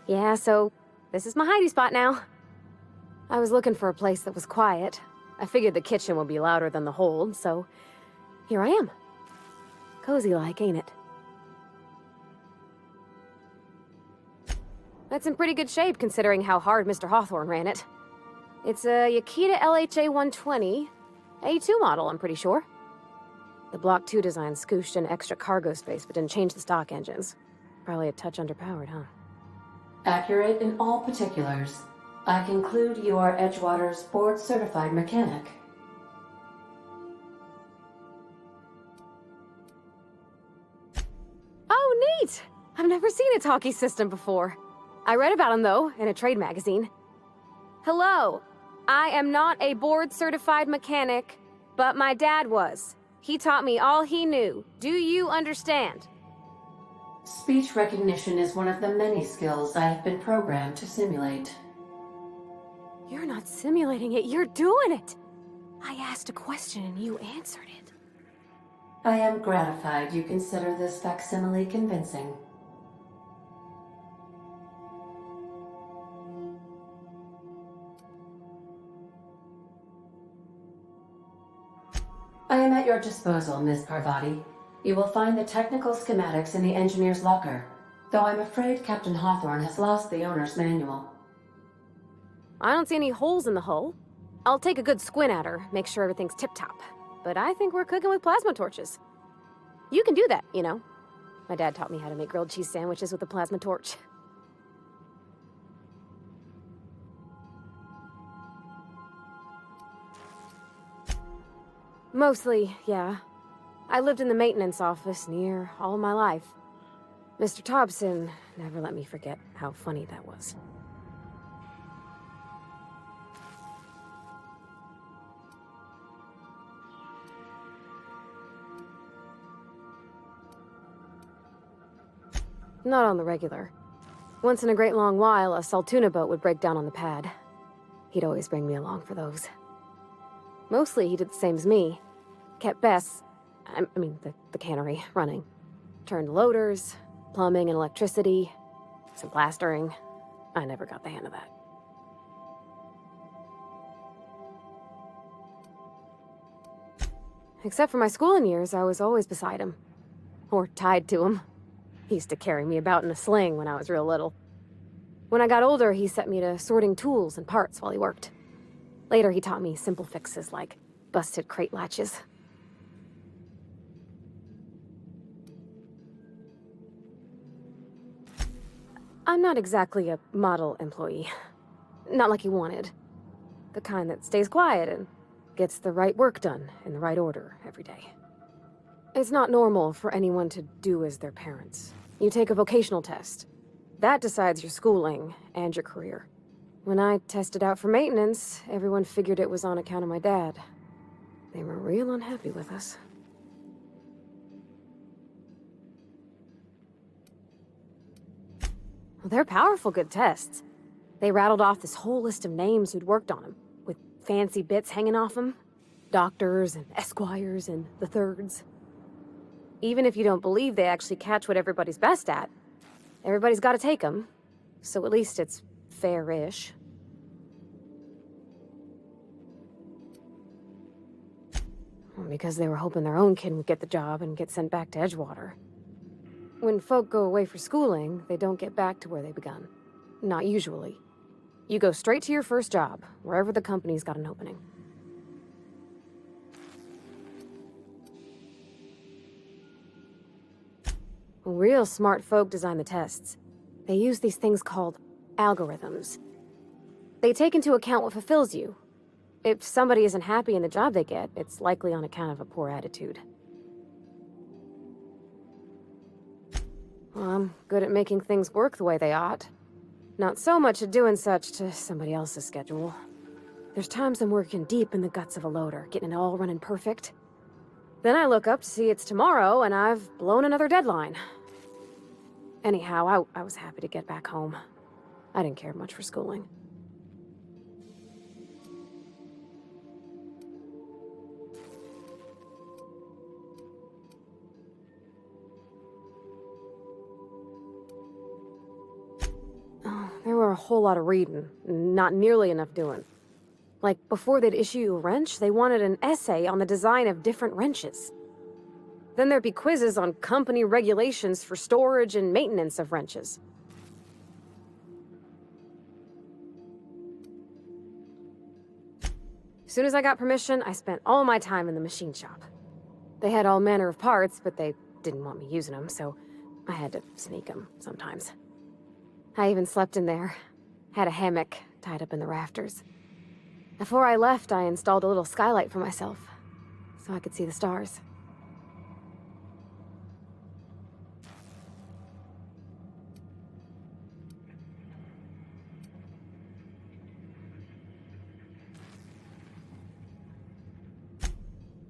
Yeah, so this is my hidey spot now. I was looking for a place that was quiet. I figured the kitchen would be louder than the hold, so here I am. Cozy-like, ain't it? That's in pretty good shape considering how hard Mr. Hawthorne ran it. It's a Yakita LHA 120, A2 model, I'm pretty sure. The Block 2 design scooshed in extra cargo space but didn't change the stock engines. Probably a touch underpowered, huh? Accurate in all particulars. I conclude you are Edgewater's board-certified mechanic. Oh, neat! I've never seen a talkie system before. I read about them, though, in a trade magazine. Hello. I am not a board-certified mechanic, but my dad was. He taught me all he knew. Do you understand? Speech recognition is one of the many skills I have been programmed to simulate. You're not simulating it, you're doing it! I asked a question and you answered it. I am gratified you consider this facsimile convincing. I am at your disposal, Ms. Parvati. You will find the technical schematics in the engineer's locker, though I'm afraid Captain Hawthorne has lost the owner's manual. I don't see any holes in the hull. I'll take a good squint at her, make sure everything's tip-top. But I think we're cooking with plasma torches. You can do that, you know. My dad taught me how to make grilled cheese sandwiches with a plasma torch. Mostly, yeah. I lived in the maintenance office near all my life. Mr. Thompson never let me forget how funny that was. Not on the regular. Once in a great long while, a Saltuna boat would break down on the pad. He'd always bring me along for those. Mostly, he did the same as me. Kept Bess, the cannery, running. Turned loaders, plumbing and electricity, some plastering. I never got the hang of that. Except for my schooling years, I was always beside him. Or tied to him. He used to carry me about in a sling when I was real little. When I got older, he set me to sorting tools and parts while he worked. Later, he taught me simple fixes like busted crate latches. I'm not exactly a model employee. Not like he wanted. The kind that stays quiet and gets the right work done in the right order every day. It's not normal for anyone to do as their parents. You take a vocational test. That decides your schooling and your career. When I tested out for maintenance, everyone figured it was on account of my dad. They were real unhappy with us. Well, they're powerful good tests. They rattled off this whole list of names who'd worked on them, with fancy bits hanging off them. Doctors and esquires and the thirds. Even if you don't believe they actually catch what everybody's best at, everybody's got to take them. So at least it's fair-ish. Because they were hoping their own kid would get the job and get sent back to Edgewater. When folk go away for schooling, they don't get back to where they begun. Not usually. You go straight to your first job, wherever the company's got an opening. Real smart folk design the tests. They use these things called algorithms. They take into account what fulfills you. If somebody isn't happy in the job they get, it's likely on account of a poor attitude. Well, I'm good at making things work the way they ought. Not so much at doing such to somebody else's schedule. There's times I'm working deep in the guts of a loader, getting it all running perfect. Then I look up to see it's tomorrow, and I've blown another deadline. Anyhow, I was happy to get back home. I didn't care much for schooling. a whole lot of reading, not nearly enough doing. Like, before they'd issue you a wrench, they wanted an essay on the design of different wrenches. Then there'd be quizzes on company regulations for storage and maintenance of wrenches. As soon as I got permission, I spent all my time in the machine shop. They had all manner of parts, but they didn't want me using them, so I had to sneak them sometimes. I even slept in there. Had a hammock tied up in the rafters. Before I left, I installed a little skylight for myself, so I could see the stars.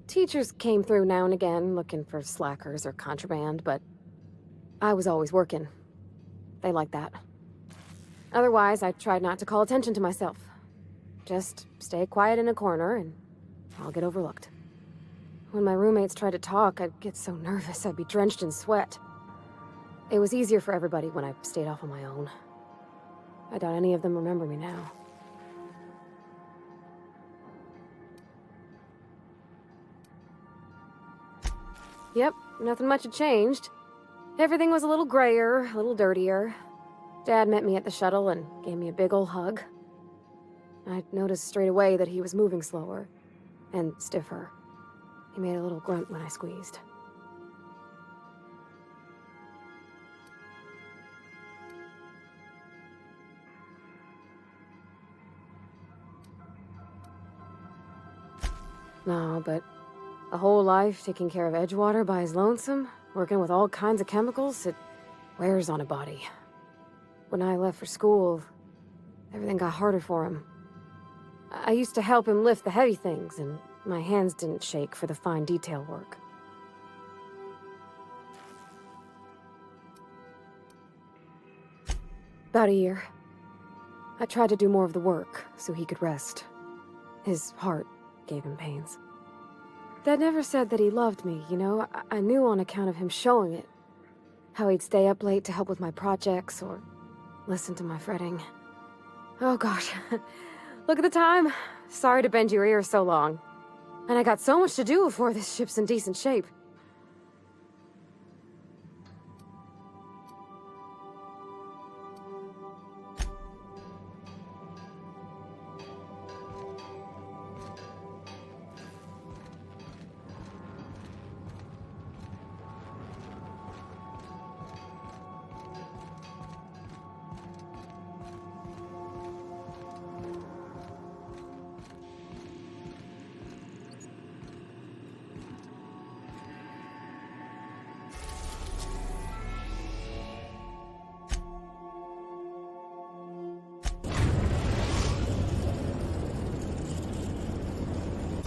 Teachers came through now and again, looking for slackers or contraband, but I was always working. They liked that. Otherwise, I tried not to call attention to myself. Just stay quiet in a corner, and I'll get overlooked. When my roommates tried to talk, I'd get so nervous I'd be drenched in sweat. It was easier for everybody when I stayed off on my own. I doubt any of them remember me now. Yep, nothing much had changed. Everything was a little grayer, a little dirtier. Dad met me at the shuttle and gave me a big ol' hug. I noticed straight away that he was moving slower and stiffer. He made a little grunt when I squeezed. No, but a whole life taking care of Edgewater by his lonesome, working with all kinds of chemicals, it wears on a body. When I left for school, everything got harder for him. I used to help him lift the heavy things, and my hands didn't shake for the fine detail work. About a year. I tried to do more of the work, so he could rest. His heart gave him pains. Dad never said that he loved me, you know? I knew on account of him showing it. How he'd stay up late to help with my projects, or listen to my fretting. Oh gosh. Look at the time. Sorry to bend your ear so long. And I got so much to do before this ship's in decent shape.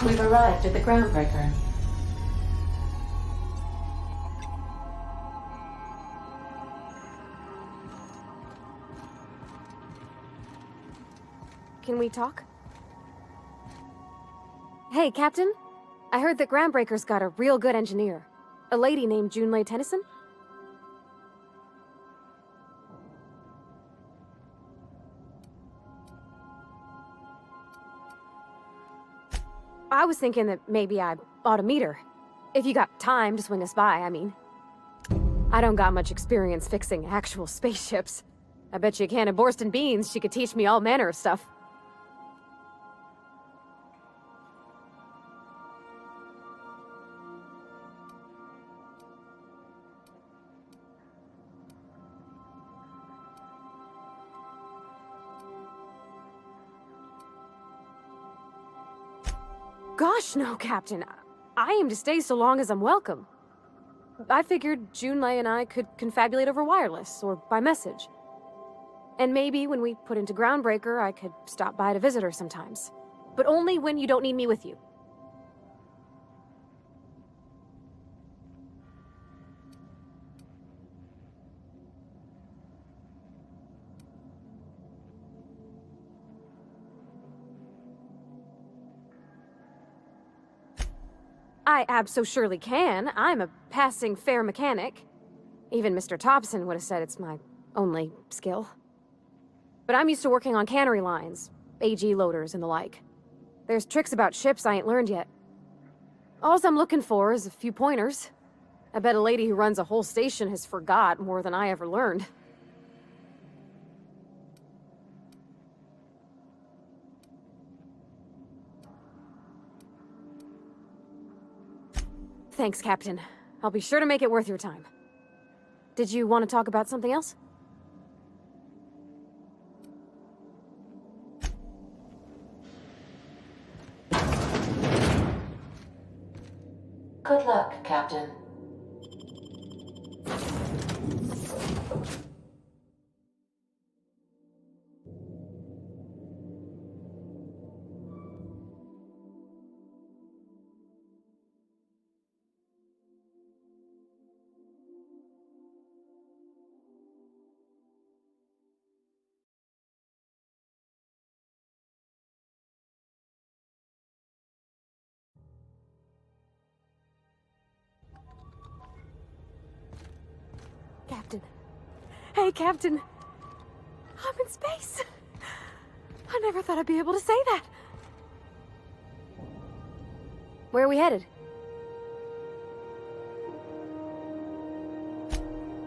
We've arrived at the groundbreaker. Can we talk? Hey, Captain. I heard that Groundbreaker's got a real good engineer. A lady named Junlei Tennyson? I was thinking that maybe I ought to meet her. If you got time to swing us by, I mean. I don't got much experience fixing actual spaceships. I bet you a can of Borston beans she could teach me all manner of stuff. Gosh, no, Captain. I aim to stay so long as I'm welcome. I figured Junlei and I could confabulate over wireless, or by message. And maybe when we put into Groundbreaker, I could stop by to visit her sometimes. But only when you don't need me with you. I abso-surely can. I'm a passing fair mechanic. Even Mr. Thompson would have said it's my only skill. But I'm used to working on cannery lines, AG loaders and the like. There's tricks about ships I ain't learned yet. All I'm looking for is a few pointers. I bet a lady who runs a whole station has forgot more than I ever learned. Thanks, Captain. I'll be sure to make it worth your time. Did you want to talk about something else? Good luck, Captain. Captain. Hey, Captain. I'm in space. I never thought I'd be able to say that. Where are we headed?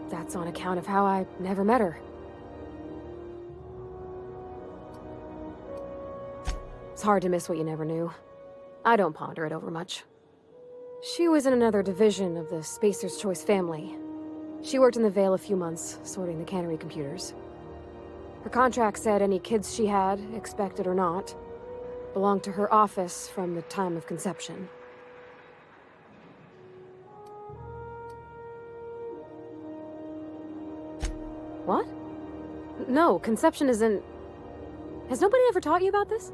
That's on account of how I never met her. It's hard to miss what you never knew. I don't ponder it over much. She was in another division of the Spacer's Choice family. She worked in the Vale a few months, sorting the cannery computers. Her contract said any kids she had, expected or not, belonged to her office from the time of conception. What? No, conception isn't... Has nobody ever taught you about this?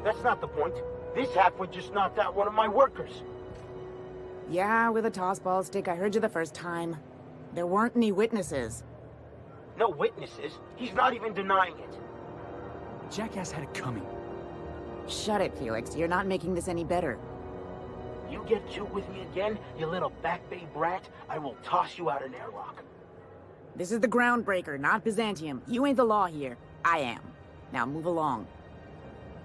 That's not the point. This halfwit just knocked out one of my workers. Yeah, with a tossball stick, I heard you the first time. There weren't any witnesses. No witnesses. He's not even denying it. Jackass had it coming. Shut it, Felix. You're not making this any better. You get cute with me again, you little back bay brat, I will toss you out an airlock. This is the Groundbreaker, not Byzantium. You ain't the law here. I am. Now move along.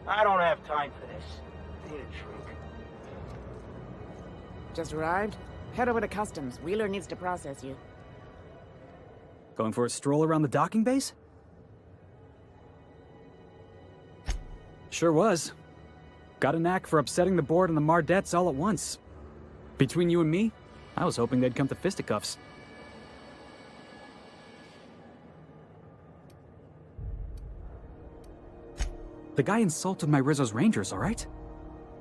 I don't have time for this. I need a drink. Just arrived? Head over to Customs. Wheeler needs to process you. Going for a stroll around the docking base? Sure was. Got a knack for upsetting the board and the Mardettes all at once. Between you and me, I was hoping they'd come to fisticuffs. The guy insulted my Rizzo's Rangers, alright?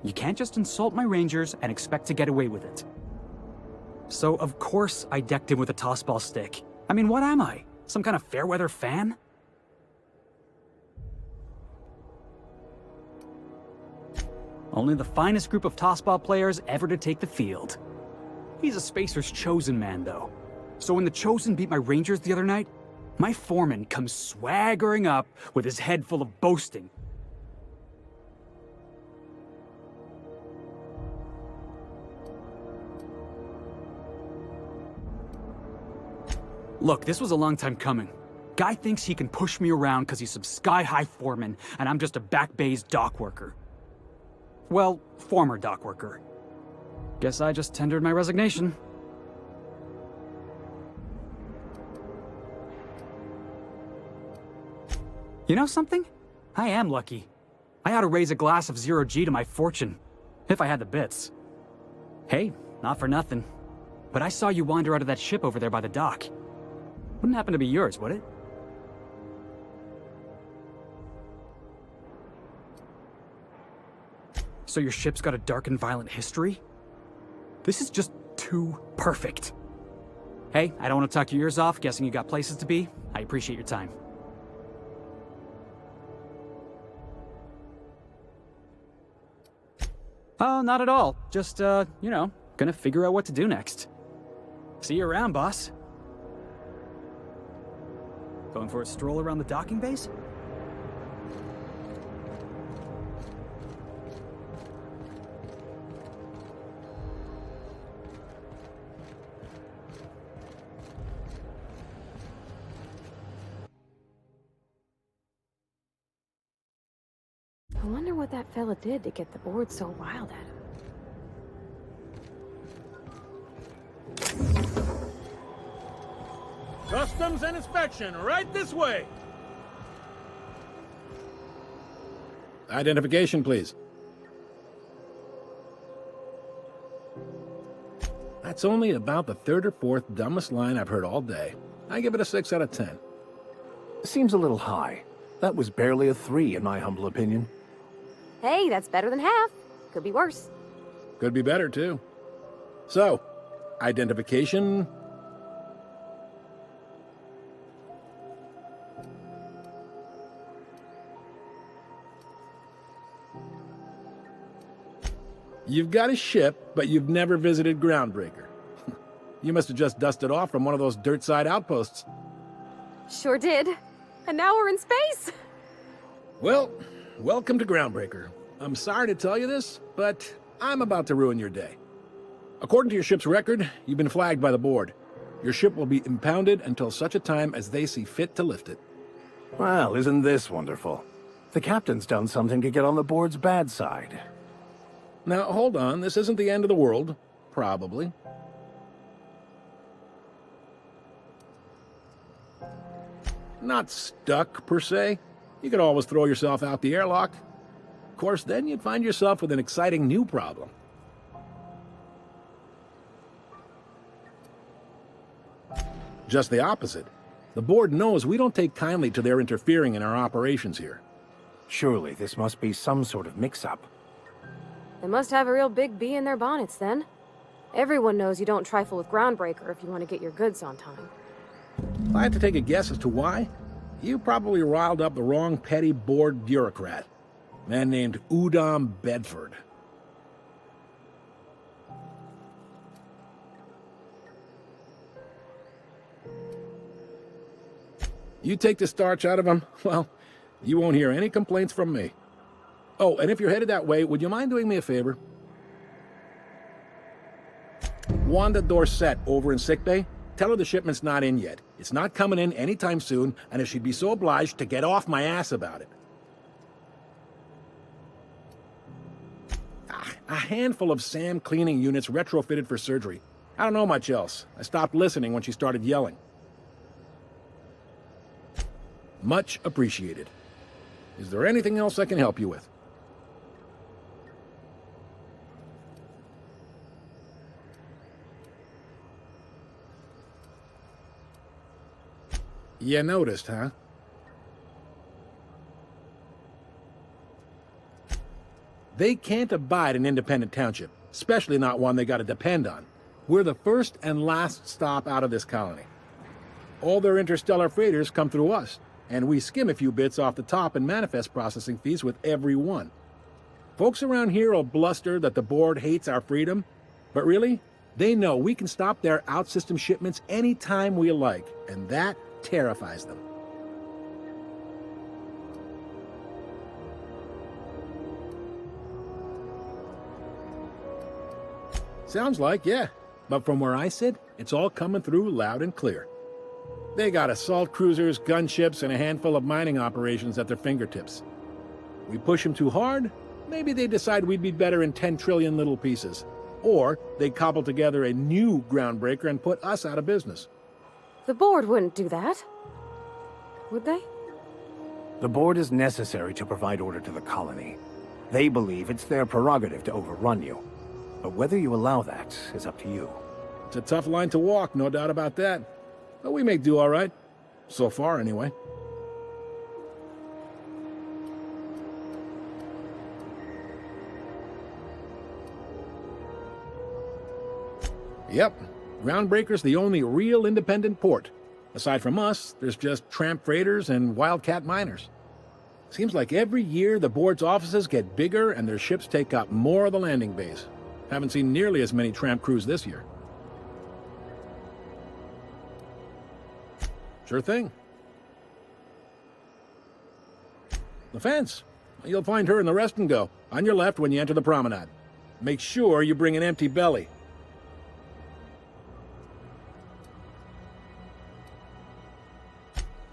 You can't just insult my Rangers and expect to get away with it. So, of course, I decked him with a tossball stick. I mean, what am I? Some kind of fair-weather fan? Only the finest group of tossball players ever to take the field. He's a Spacer's chosen man, though. So when the Chosen beat my Rangers the other night, my foreman comes swaggering up with his head full of boasting. Look, this was a long time coming. Guy thinks he can push me around because he's some sky-high foreman, and I'm just a back bay's dock worker. Well, former dock worker. Guess I just tendered my resignation. You know something? I am lucky. I ought to raise a glass of 0G to my fortune, if I had the bits. Hey, not for nothing, but I saw you wander out of that ship over there by the dock. Wouldn't happen to be yours, would it? So your ship's got a dark and violent history? This is just too perfect. Hey, I don't want to talk your ears off, guessing you got places to be. I appreciate your time. Oh, not at all. Just, you know, gonna figure out what to do next. See you around, boss. Going for a stroll around the docking base? wonder what that fella did to get the board so wild at him. Customs and inspection, right this way. Identification, please. That's only about the third or fourth dumbest line I've heard all day. I give it a 6 out of 10. Seems a little high. That was barely a 3 in my humble opinion. Hey, that's better than half. Could be worse. Could be better, too. So, identification. You've got a ship, but you've never visited Groundbreaker. You must have just dusted off from one of those dirt-side outposts. Sure did. And now we're in space! Well, welcome to Groundbreaker. I'm sorry to tell you this, but I'm about to ruin your day. According to your ship's record, you've been flagged by the board. Your ship will be impounded until such a time as they see fit to lift it. Well, isn't this wonderful? The captain's done something to get on the board's bad side. Now, hold on. This isn't the end of the world. Probably. Not stuck, per se. You could always throw yourself out the airlock. Of course, then you'd find yourself with an exciting new problem. Just the opposite. The board knows we don't take kindly to their interfering in our operations here. Surely this must be some sort of mix-up. They must have a real big bee in their bonnets, then. Everyone knows you don't trifle with Groundbreaker if you want to get your goods on time. If I had to take a guess as to why, you probably riled up the wrong petty board bureaucrat. A man named Udom Bedford. You take the starch out of him, well, you won't hear any complaints from me. Oh, and if you're headed that way, would you mind doing me a favor? Wanda Dorset over in sickbay, tell her the shipment's not in yet. It's not coming in anytime soon, and if she'd be so obliged to get off my ass about it. A handful of SAM cleaning units retrofitted for surgery. I don't know much else. I stopped listening when she started yelling. Much appreciated. Is there anything else I can help you with? You noticed, huh? They can't abide an independent township, especially not one they gotta depend on. We're the first and last stop out of this colony. All their interstellar freighters come through us, and we skim a few bits off the top in manifest processing fees with every one. Folks around here will bluster that the board hates our freedom, but really, they know we can stop their out-system shipments anytime we like, and that terrifies them. Sounds like, yeah. But from where I sit, it's all coming through loud and clear. They got assault cruisers, gunships, and a handful of mining operations at their fingertips. We push them too hard, maybe they decide we'd be better in 10 trillion little pieces. Or they cobble together a new Groundbreaker and put us out of business. The board wouldn't do that. Would they? The board is necessary to provide order to the colony. They believe it's their prerogative to overrun you. But whether you allow that is up to you. It's a tough line to walk, no doubt about that. But we make do all right. So far, anyway. Yep. Groundbreaker's the only real independent port. Aside from us, there's just tramp freighters and wildcat miners. Seems like every year the board's offices get bigger and their ships take up more of the landing base. Haven't seen nearly as many tramp crews this year. Sure thing. The fence. You'll find her in the rest and go, on your left when you enter the promenade. Make sure you bring an empty belly.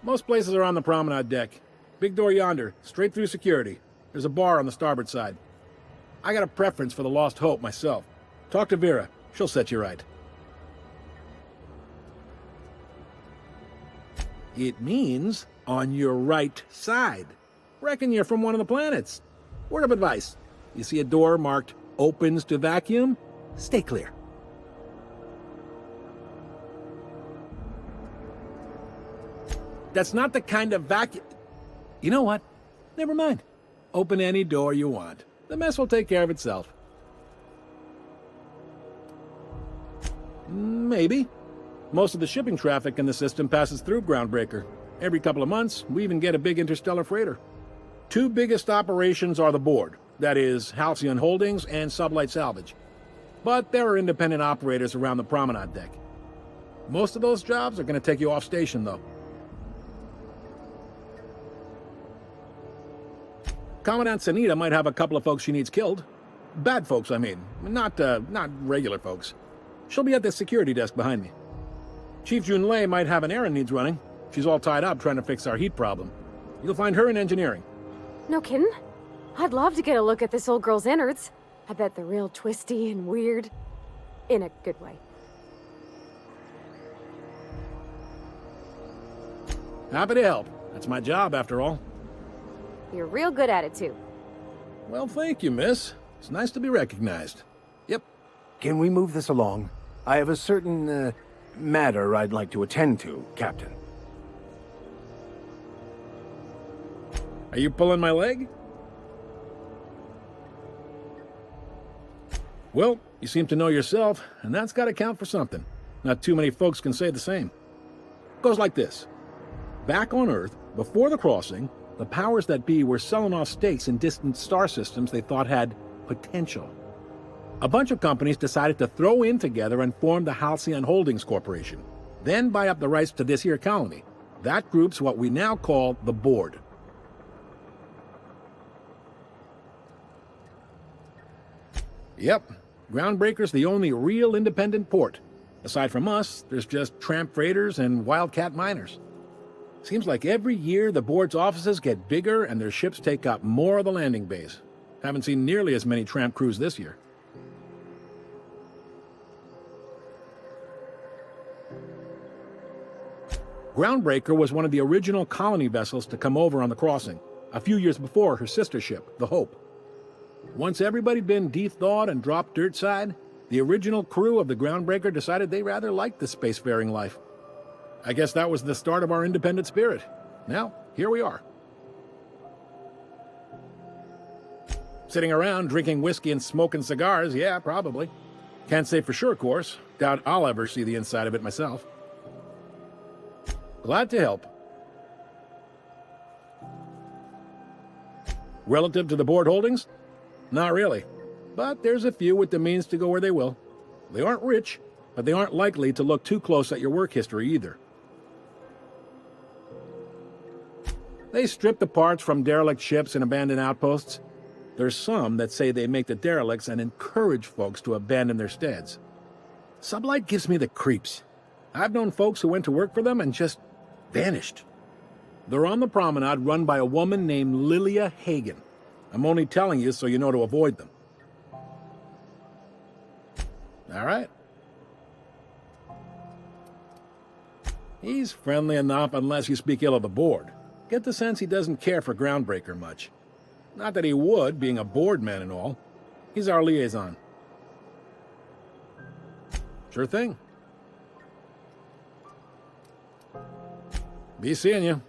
Most places are on the promenade deck. Big door yonder, straight through security. There's a bar on the starboard side. I got a preference for the Lost Hope myself. Talk to Vera. She'll set you right. It means on your right side. Reckon you're from one of the planets. Word of advice. You see a door marked opens to vacuum? Stay clear. That's not the kind of vacuum... You know what? Never mind. Open any door you want. The mess will take care of itself. Maybe. Most of the shipping traffic in the system passes through Groundbreaker. Every couple of months, we even get a big interstellar freighter. Two biggest operations are the board. That is, Halcyon Holdings and Sublight Salvage. But there are independent operators around the promenade deck. Most of those jobs are going to take you off station, though. Commandant Sanita might have a couple of folks she needs killed. Bad folks, I mean. Not regular folks. She'll be at the security desk behind me. Chief Junlei might have an errand needs running. She's all tied up trying to fix our heat problem. You'll find her in engineering. No kidding? I'd love to get a look at this old girl's innards. I bet they're real twisty and weird. In a good way. Happy to help. That's my job, after all. You're real good at it, too. Well, thank you, miss. It's nice to be recognized. Yep. Can we move this along? I have a certain, matter I'd like to attend to, Captain. Are you pulling my leg? Well, you seem to know yourself, and that's got to count for something. Not too many folks can say the same. Goes like this. Back on Earth, before the crossing, the powers that be were selling off stakes in distant star systems they thought had potential. A bunch of companies decided to throw in together and form the Halcyon Holdings Corporation, then buy up the rights to this here colony. That group's what we now call the Board. Yep, Groundbreaker's the only real independent port. Aside from us, there's just tramp freighters and wildcat miners. Seems like every year the board's offices get bigger and their ships take up more of the landing bays. Haven't seen nearly as many tramp crews this year. Groundbreaker was one of the original colony vessels to come over on the crossing, a few years before her sister ship, the Hope. Once everybody'd been de-thawed and dropped dirt side, the original crew of the Groundbreaker decided they rather liked the spacefaring life. I guess that was the start of our independent spirit. Now, here we are. Sitting around drinking whiskey and smoking cigars, yeah, probably. Can't say for sure, of course. Doubt I'll ever see the inside of it myself. Glad to help. Relative to the board holdings? Not really. But there's a few with the means to go where they will. They aren't rich, but they aren't likely to look too close at your work history either. They strip the parts from derelict ships and abandoned outposts. There's some that say they make the derelicts and encourage folks to abandon their steads. Sublight gives me the creeps. I've known folks who went to work for them and just vanished. They're on the promenade run by a woman named Lilia Hagen. I'm only telling you so you know to avoid them. All right. He's friendly enough unless you speak ill of the board. Get the sense he doesn't care for Groundbreaker much. Not that he would, being a board man and all. He's our liaison. Sure thing. Be seeing you.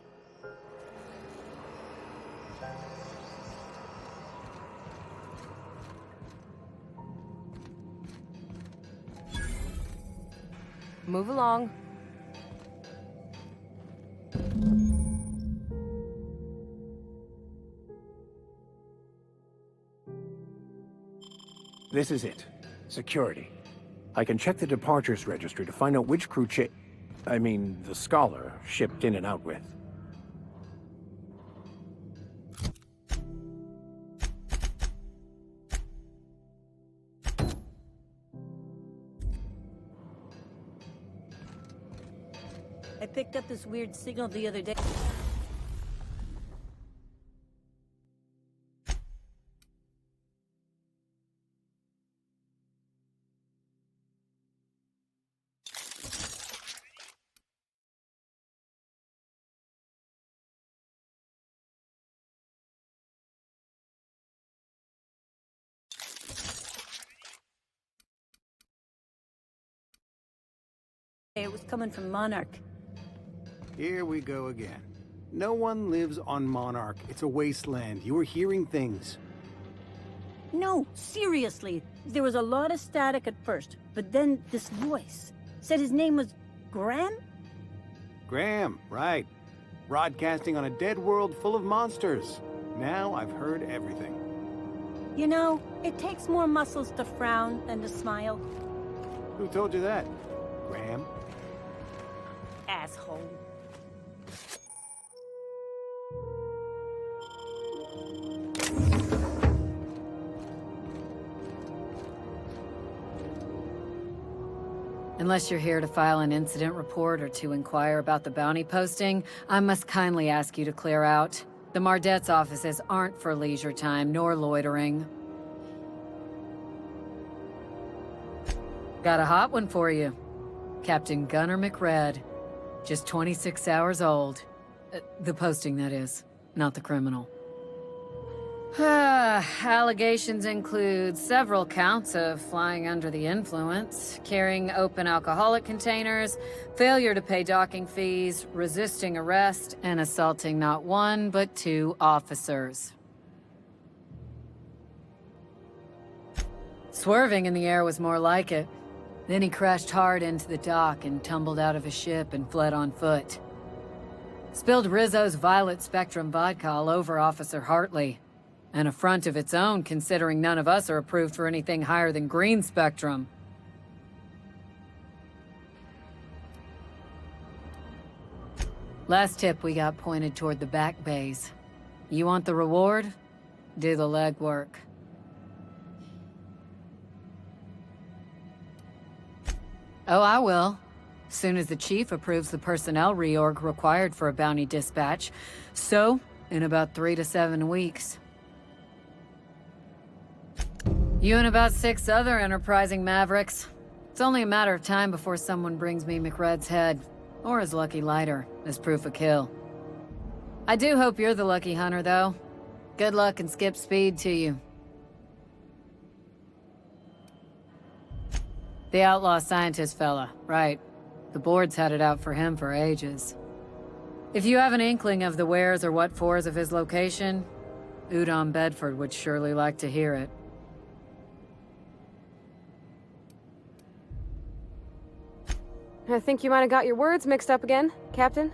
Move along. This is it. Security. I can check the departures registry to find out which crew the Scholar shipped in and out with. I picked up this weird signal the other day. It was coming from Monarch. Here we go again. No one lives on Monarch. It's a wasteland. You are hearing things. No, seriously. There was a lot of static at first, but then this voice said his name was Graham? Graham, right. Broadcasting on a dead world full of monsters. Now I've heard everything. You know, it takes more muscles to frown than to smile. Who told you that? Graham? Asshole. Unless you're here to file an incident report or to inquire about the bounty posting, I must kindly ask you to clear out. The Mardet's offices aren't for leisure time nor loitering. Got a hot one for you. Captain Gunnar McRed. Just 26 hours old. The posting, that is, not the criminal. Allegations include several counts of flying under the influence, carrying open alcoholic containers, failure to pay docking fees, resisting arrest, and assaulting not one, but 2 officers. Swerving in the air was more like it. Then he crashed hard into the dock and tumbled out of his ship and fled on foot. Spilled Rizzo's Violet Spectrum vodka all over Officer Hartley. An affront of its own, considering none of us are approved for anything higher than green spectrum. Last tip we got pointed toward the back bays. You want the reward? Do the legwork. Oh, I will. Soon as the chief approves the personnel reorg required for a bounty dispatch. So, in about 3 to 7 weeks. You and about 6 other enterprising mavericks. It's only a matter of time before someone brings me McRed's head, or his lucky lighter, as proof of kill. I do hope you're the lucky hunter, though. Good luck and skip speed to you. The outlaw scientist fella, right. The board's had it out for him for ages. If you have an inkling of the wheres or what-fors of his location, Udon Bedford would surely like to hear it. I think you might have got your words mixed up again, Captain.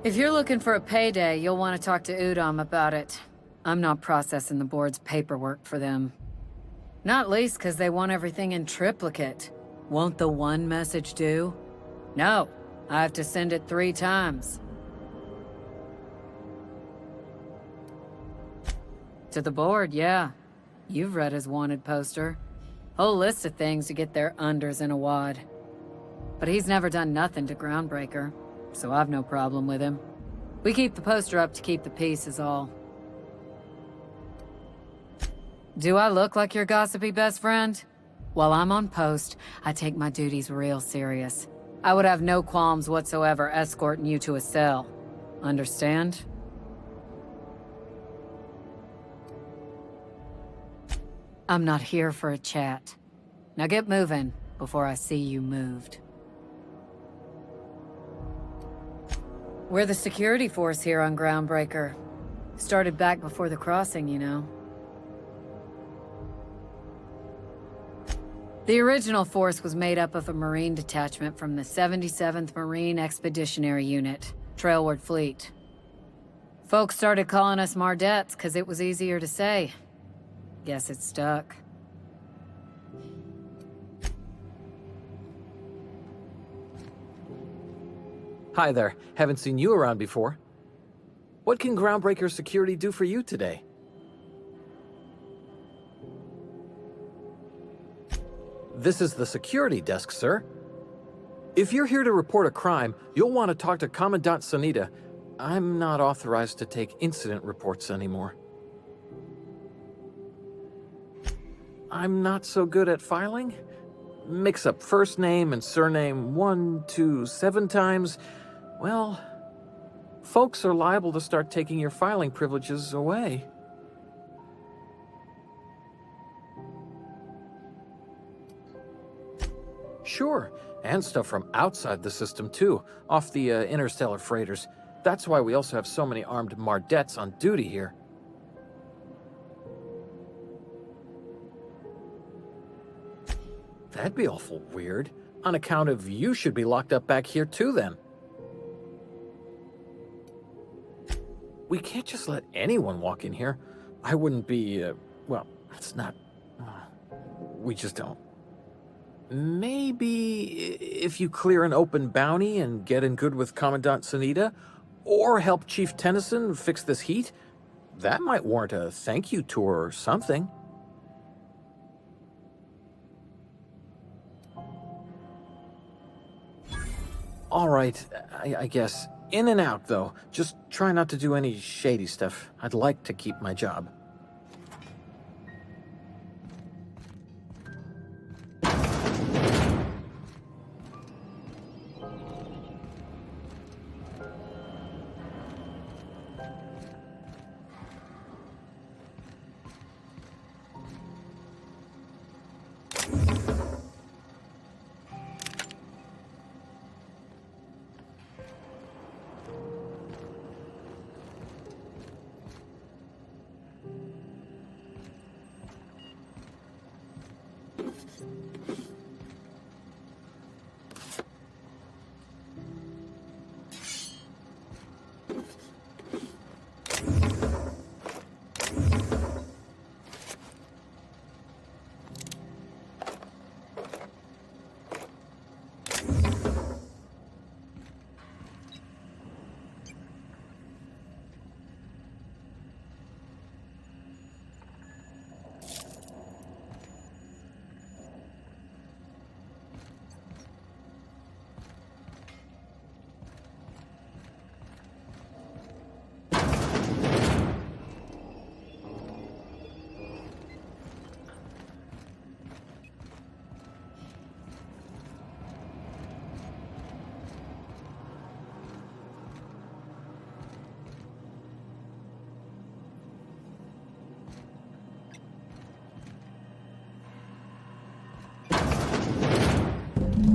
If you're looking for a payday, you'll want to talk to Udon about it. I'm not processing the board's paperwork for them. Not least because they want everything in triplicate. Won't the one message do? No, I have to send it 3 times. To the board, yeah. You've read his wanted poster. Whole list of things to get their unders in a wad. But he's never done nothing to Groundbreaker, so I've no problem with him. We keep the poster up to keep the peace is all. Do I look like your gossipy best friend? While I'm on post, I take my duties real serious. I would have no qualms whatsoever escorting you to a cell. Understand? I'm not here for a chat. Now get moving before I see you moved. We're the security force here on Groundbreaker. Started back before the crossing, you know. The original force was made up of a Marine detachment from the 77th Marine Expeditionary Unit, Trailward Fleet. Folks started calling us Mardets because it was easier to say. Guess it stuck. Hi there. Haven't seen you around before. What can Groundbreaker Security do for you today? This is the security desk, sir. If you're here to report a crime, you'll want to talk to Commandant Sonita. I'm not authorized to take incident reports anymore. I'm not so good at filing. Mix up first name and surname 1, 2, 7 times. Well, folks are liable to start taking your filing privileges away. Sure, and stuff from outside the system too, off the interstellar freighters. That's why we also have so many armed Mardettes on duty here. That'd be awful weird. On account of you should be locked up back here too then. We can't just let anyone walk in here. I wouldn't be, well, it's not... we just don't. Maybe if you clear an open bounty and get in good with Commandant Sunita, or help Chief Tennyson fix this heat, that might warrant a thank you tour or something. All right, I guess. In and out, though. Just try not to do any shady stuff. I'd like to keep my job.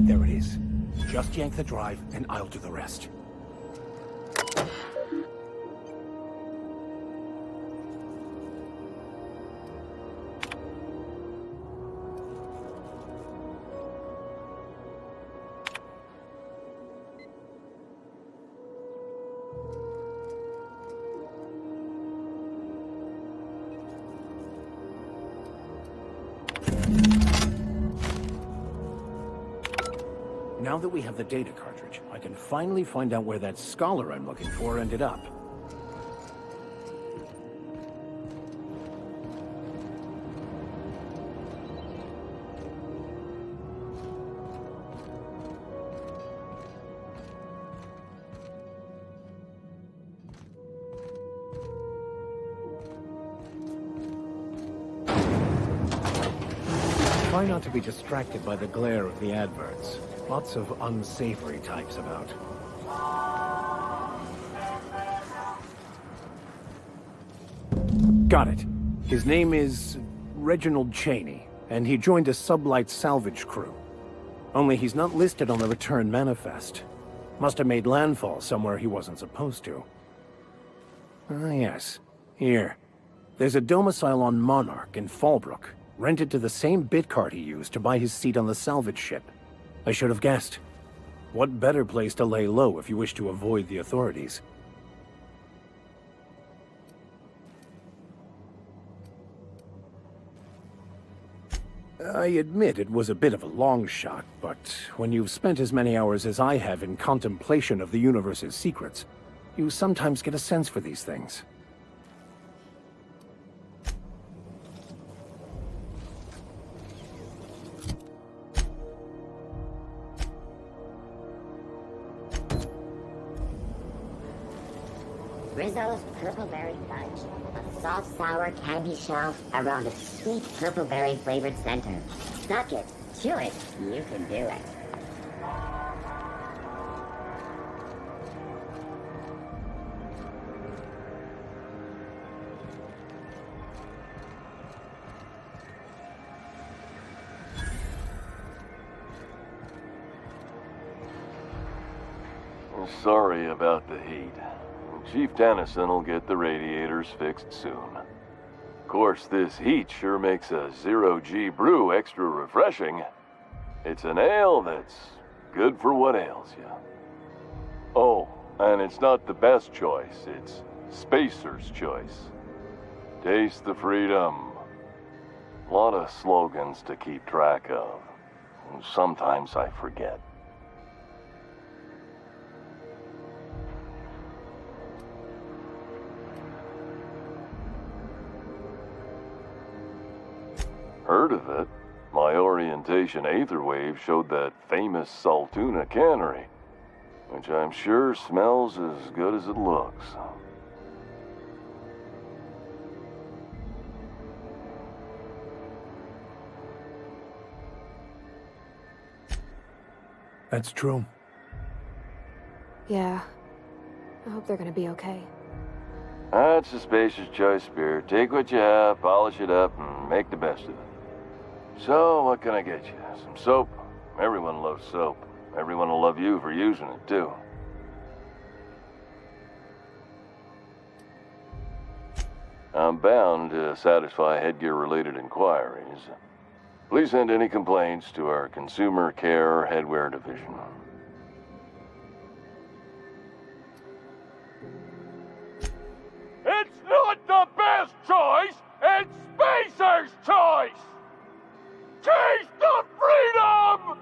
There it is. Just yank the drive, and I'll do the rest. Now that we have the data cartridge, I can finally find out where that scholar I'm looking for ended up. Try not to be distracted by the glare of the adverts. Lots of unsavory types about. Got it. His name is Reginald Cheney, and he joined a sublight salvage crew. Only he's not listed on the return manifest. Must have made landfall somewhere he wasn't supposed to. Ah, yes. Here. There's a domicile on Monarch in Fallbrook, rented to the same bit card he used to buy his seat on the salvage ship. I should have guessed. What better place to lay low if you wish to avoid the authorities? I admit it was a bit of a long shot, but when you've spent as many hours as I have in contemplation of the universe's secrets, you sometimes get a sense for these things. Rizzo's Purple-Berry Fudge. A soft, sour candy shell around a sweet purple-berry flavored center. Suck it, chew it, you can do it. Sorry about the heat. Chief Tennyson will get the radiators fixed soon. Of course, this heat sure makes a zero-G brew extra refreshing. It's an ale that's good for what ails you. Oh, and it's not the best choice, it's Spacer's choice. Taste the freedom. A lot of slogans to keep track of. Sometimes I forget. Heard of it? My orientation Aetherwave showed that famous Saltuna cannery, which I'm sure smells as good as it looks. That's true. Yeah. I hope they're gonna be okay. That's a Spacer's Choice beer. Take what you have, polish it up, and make the best of it. So, what can I get you? Some soap? Everyone loves soap. Everyone will love you for using it, too. I'm bound to satisfy headgear-related inquiries. Please send any complaints to our Consumer Care Headwear Division. It's not the best choice, it's Spacer's choice! Taste the freedom!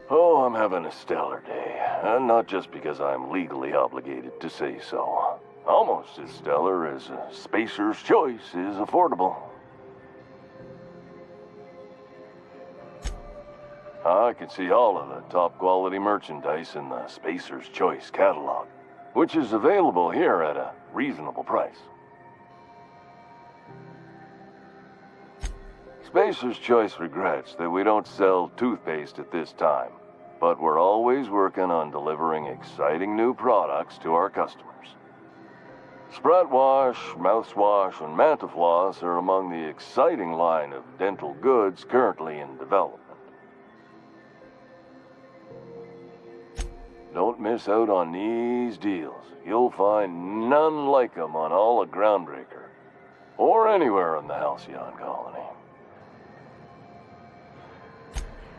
Oh, I'm having a stellar day. And not just because I'm legally obligated to say so. Almost as stellar as Spacer's Choice is affordable. I can see all of the top quality merchandise in the Spacer's Choice catalog, which is available here at a reasonable price. Spacer's Choice regrets that we don't sell toothpaste at this time, but we're always working on delivering exciting new products to our customers. Sprout Wash, Mouthwash, and Mantafloss are among the exciting line of dental goods currently in development. Don't miss out on these deals. You'll find none like them on all of Groundbreaker, or anywhere in the Halcyon Colony.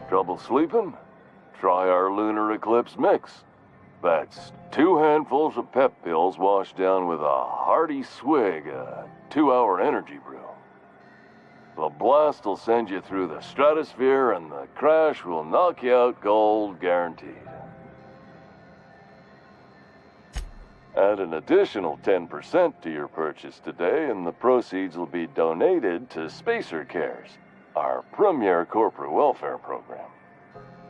Trouble sleeping? Try our Lunar Eclipse Mix. That's 2 handfuls of pep pills washed down with a hearty swig of 2-hour energy brew. The blast will send you through the stratosphere, and the crash will knock you out cold, guaranteed. Add an additional 10% to your purchase today, and the proceeds will be donated to Spacer Cares, our premier corporate welfare program.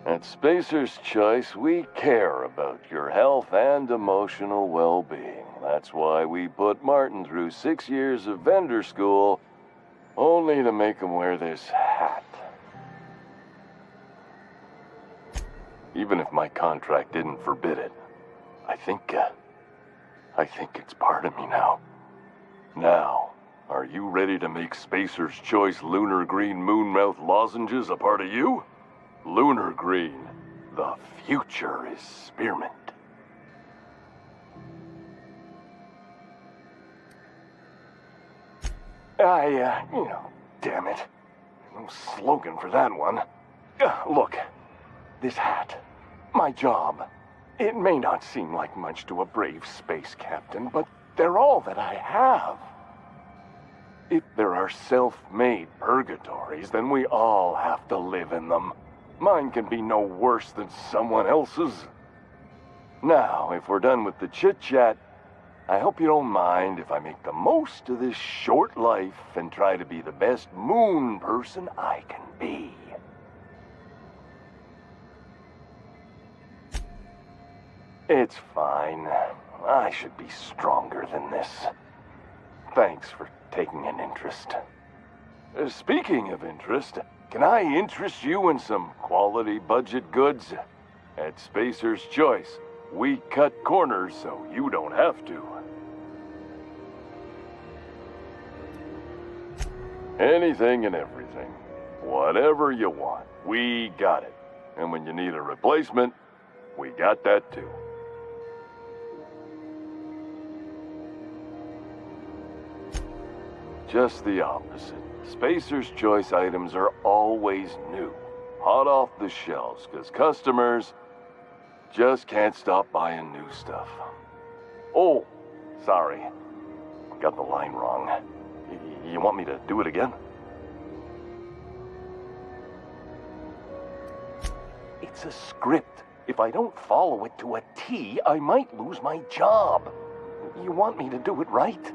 At Spacer's Choice, we care about your health and emotional well-being. That's why we put Martin through 6 years of vendor school, only to make him wear this hat. Even if my contract didn't forbid it, I think it's part of me now. Now, are you ready to make Spacer's Choice Lunar Green Moonmouth lozenges a part of you? Lunar Green, the future is spearmint. Damn it. No slogan for that one. Look, this hat, my job. It may not seem like much to a brave space captain, but they're all that I have. If there are self-made purgatories, then we all have to live in them. Mine can be no worse than someone else's. Now, if we're done with the chit-chat, I hope you don't mind if I make the most of this short life and try to be the best moon person I can be. It's fine. I should be stronger than this. Thanks for taking an interest. Speaking of interest, can I interest you in some quality budget goods? At Spacer's Choice, we cut corners so you don't have to. Anything and everything. Whatever you want, we got it. And when you need a replacement, we got that too. Just the opposite. Spacer's Choice items are always new, hot off the shelves, because customers just can't stop buying new stuff. Oh, sorry. Got the line wrong. You want me to do it again? It's a script. If I don't follow it to a T, I might lose my job. You want me to do it right?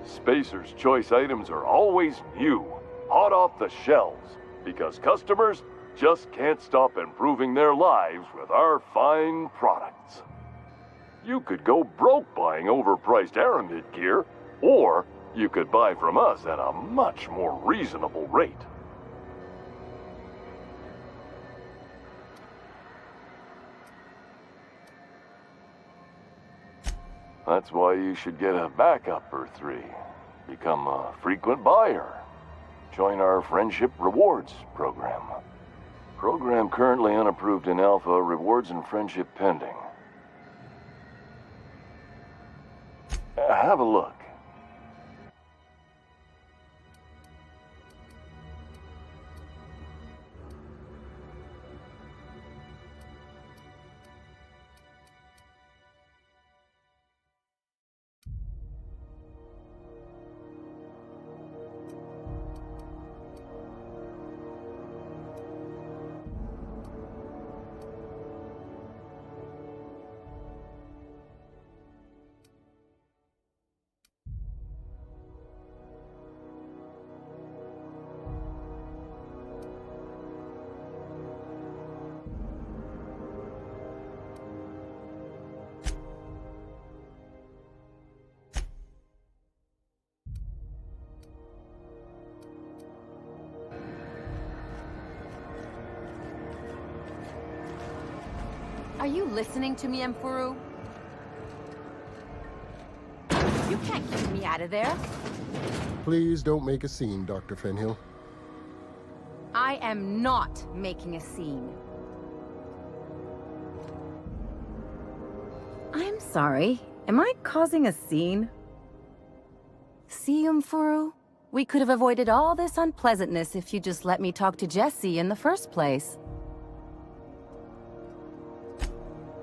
Spacer's Choice items are always new, hot off the shelves, because customers just can't stop improving their lives with our fine products. You could go broke buying overpriced Aramid gear, or you could buy from us at a much more reasonable rate. That's why you should get a backup or 3. Become a frequent buyer. Join our Friendship Rewards program. Program currently unapproved in Alpha, rewards and friendship pending. Have a look. Are you listening to me, Emfuru? You can't keep me out of there. Please don't make a scene, Dr. Fenhill. I am not making a scene. I'm sorry. Am I causing a scene? See, Emfuru? We could have avoided all this unpleasantness if you just let me talk to Jessie in the first place.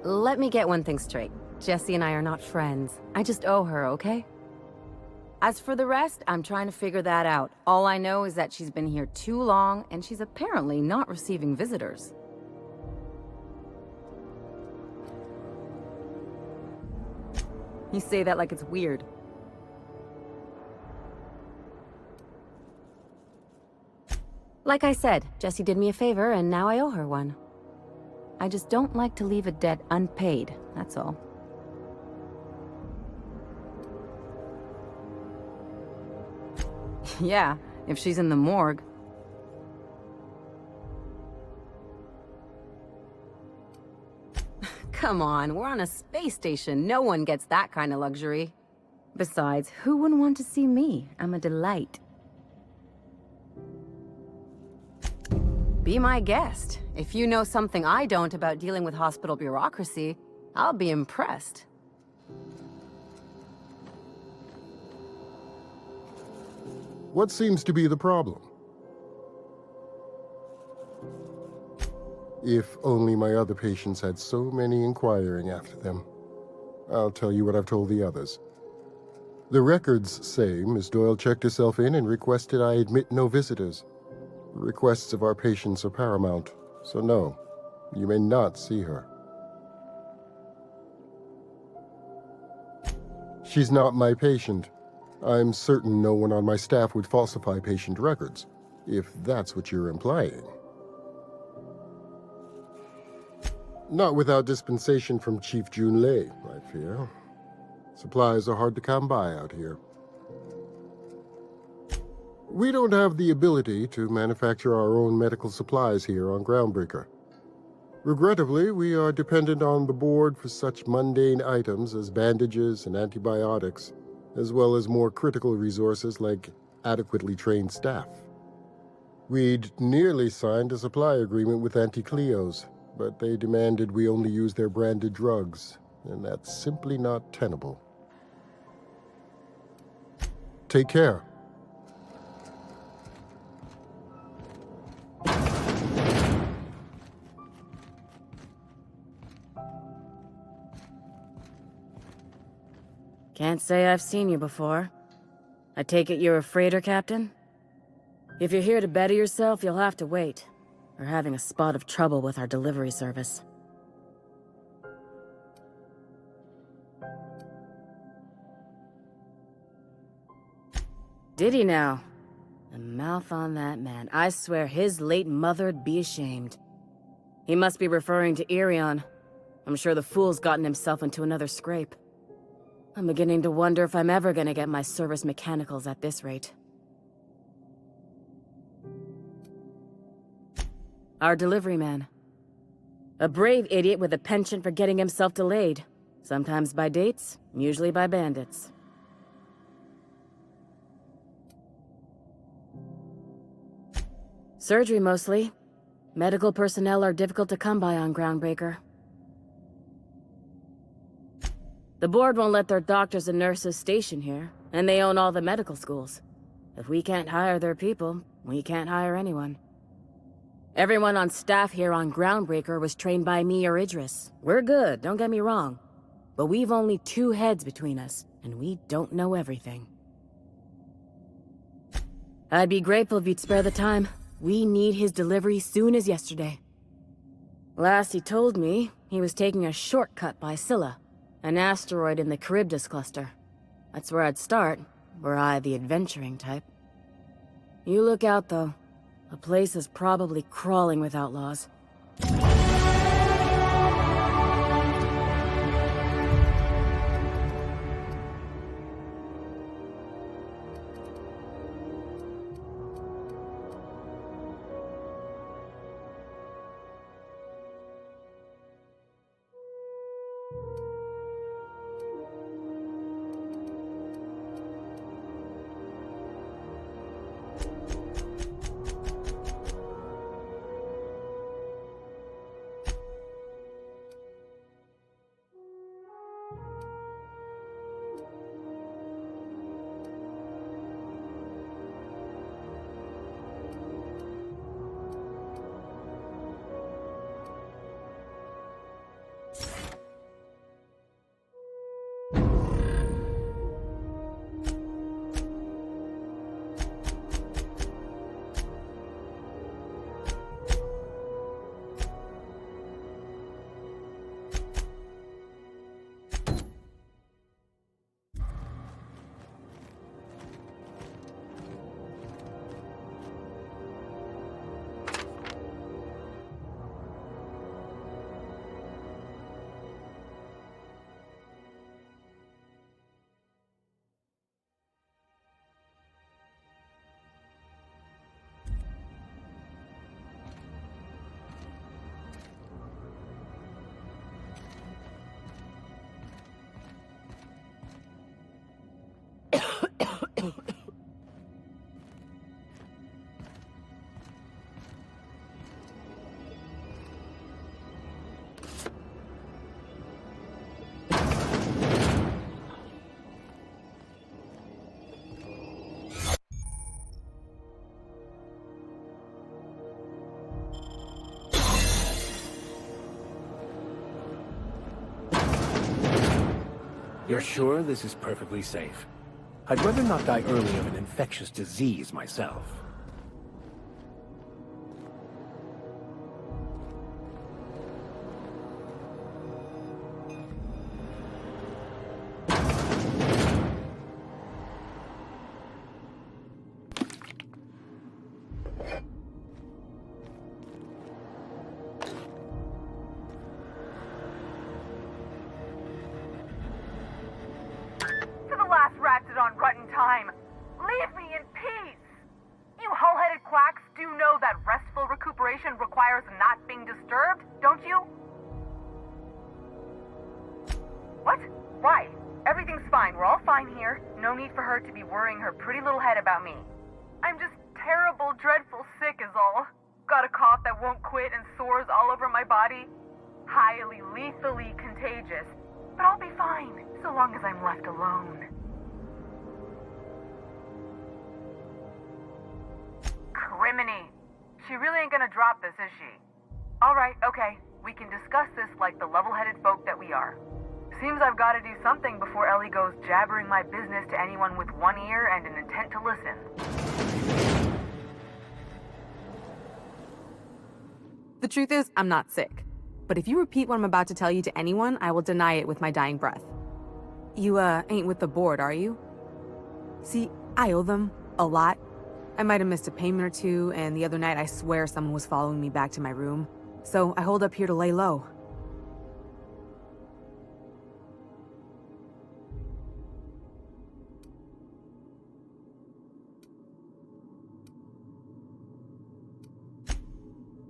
Let me get one thing straight. Jessie and I are not friends. I just owe her, okay? As for the rest, I'm trying to figure that out. All I know is that she's been here too long, and she's apparently not receiving visitors. You say that like it's weird. Like I said, Jessie did me a favor, and now I owe her one. I just don't like to leave a debt unpaid, that's all. Yeah, if she's in the morgue. Come on, we're on a space station. No one gets that kind of luxury. Besides, who wouldn't want to see me? I'm a delight. Be my guest. If you know something I don't about dealing with hospital bureaucracy, I'll be impressed. What seems to be the problem? If only my other patients had so many inquiring after them. I'll tell you what I've told the others. The records say Miss Doyle checked herself in and requested I admit no visitors. Requests of our patients are paramount, so no, you may not see her. She's not my patient. I'm certain no one on my staff would falsify patient records, if that's what you're implying. Not without dispensation from Chief Junlei, I fear. Supplies are hard to come by out here. We don't have the ability to manufacture our own medical supplies here on Groundbreaker. Regrettably, we are dependent on the board for such mundane items as bandages and antibiotics, as well as more critical resources like adequately trained staff. We'd nearly signed a supply agreement with Anti-Cleos, but they demanded we only use their branded drugs, and that's simply not tenable. Take care. Can't say I've seen you before. I take it you're a freighter captain? If you're here to better yourself, you'll have to wait. We're having a spot of trouble with our delivery service. Did he now? The mouth on that man. I swear his late mother'd be ashamed. He must be referring to Irion. I'm sure the fool's gotten himself into another scrape. I'm beginning to wonder if I'm ever gonna get my service mechanicals at this rate. Our delivery man. A brave idiot with a penchant for getting himself delayed. Sometimes by dates, usually by bandits. Surgery mostly. Medical personnel are difficult to come by on Groundbreaker. The board won't let their doctors and nurses station here, and they own all the medical schools. If we can't hire their people, we can't hire anyone. Everyone on staff here on Groundbreaker was trained by me or Idris. We're good, don't get me wrong. But we've only 2 heads between us, and we don't know everything. I'd be grateful if you'd spare the time. We need his delivery soon as yesterday. Last he told me, he was taking a shortcut by Scylla, an asteroid in the Charybdis cluster. That's where I'd start, were I the adventuring type. You look out, though. The place is probably crawling with outlaws. You're sure this is perfectly safe? I'd rather not die early of an infectious disease myself. What? Why? Everything's fine. We're all fine here. No need for her to be worrying her pretty little head about me. I'm just terrible, dreadful sick is all. Got a cough that won't quit and sores all over my body. Highly, lethally contagious. But I'll be fine, so long as I'm left alone. Criminy. She really ain't gonna drop this, is she? Alright, okay. We can discuss this like the level-headed folk that we are. Seems I've gotta do something before Ellie goes jabbering my business to anyone with one ear and an intent to listen. The truth is, I'm not sick. But if you repeat what I'm about to tell you to anyone, I will deny it with my dying breath. You, ain't with the board, are you? See, I owe them a lot. I might have missed a payment or two, and the other night I swear someone was following me back to my room. So I hold up here to lay low.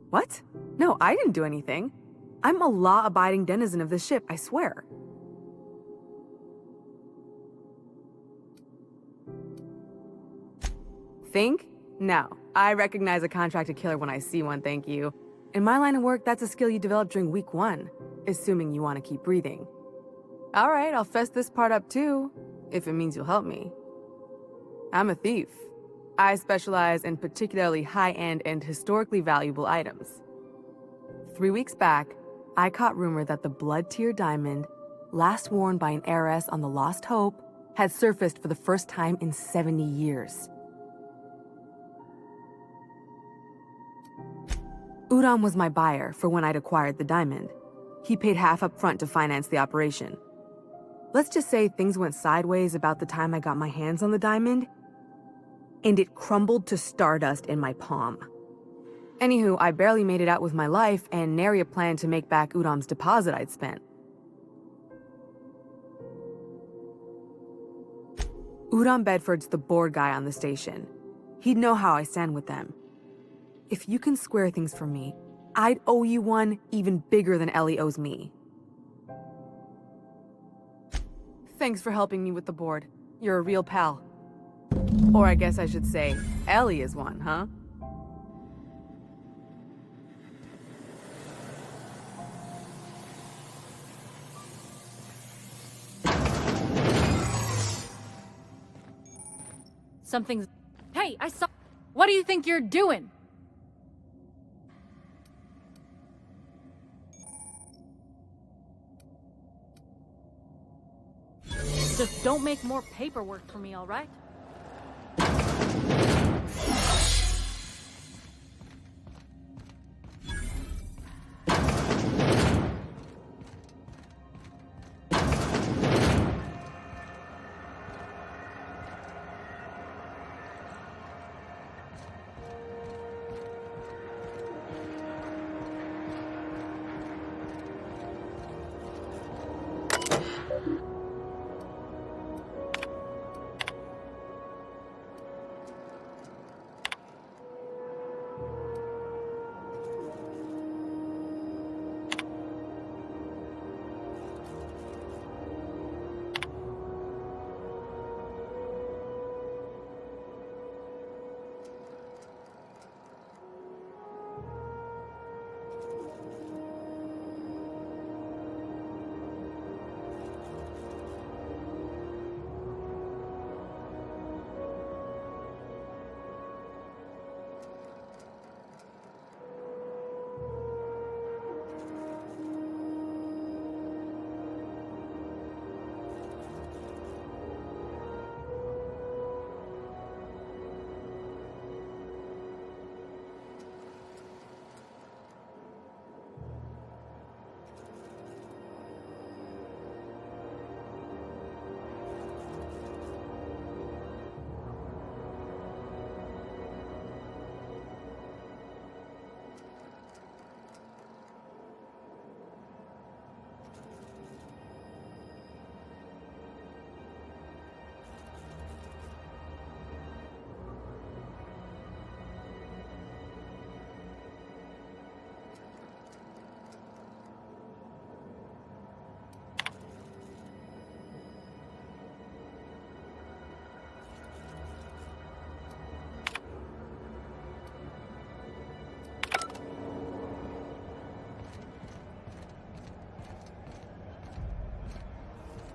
What? No, I didn't do anything. I'm a law-abiding denizen of this ship, I swear. Think? No. I recognize a contracted killer when I see one, thank you. In my line of work, that's a skill you develop during week 1, assuming you want to keep breathing. Alright, I'll fess this part up too, if it means you'll help me. I'm a thief. I specialize in particularly high-end and historically valuable items. 3 weeks back, I caught rumor that the blood-tier diamond, last worn by an heiress on the Lost Hope, had surfaced for the first time in 70 years. Udom was my buyer for when I'd acquired the diamond. He paid half up front to finance the operation. Let's just say things went sideways about the time I got my hands on the diamond, and it crumbled to stardust in my palm. Anywho, I barely made it out with my life, and nary a plan to make back Udom's deposit I'd spent. Udom Bedford's the board guy on the station. He'd know how I stand with them. If you can square things for me, I'd owe you one even bigger than Ellie owes me. Thanks for helping me with the board. You're a real pal. Or I guess I should say, Ellie is one, huh? Something's... Hey, I saw... What do you think you're doing? Just don't make more paperwork for me, all right?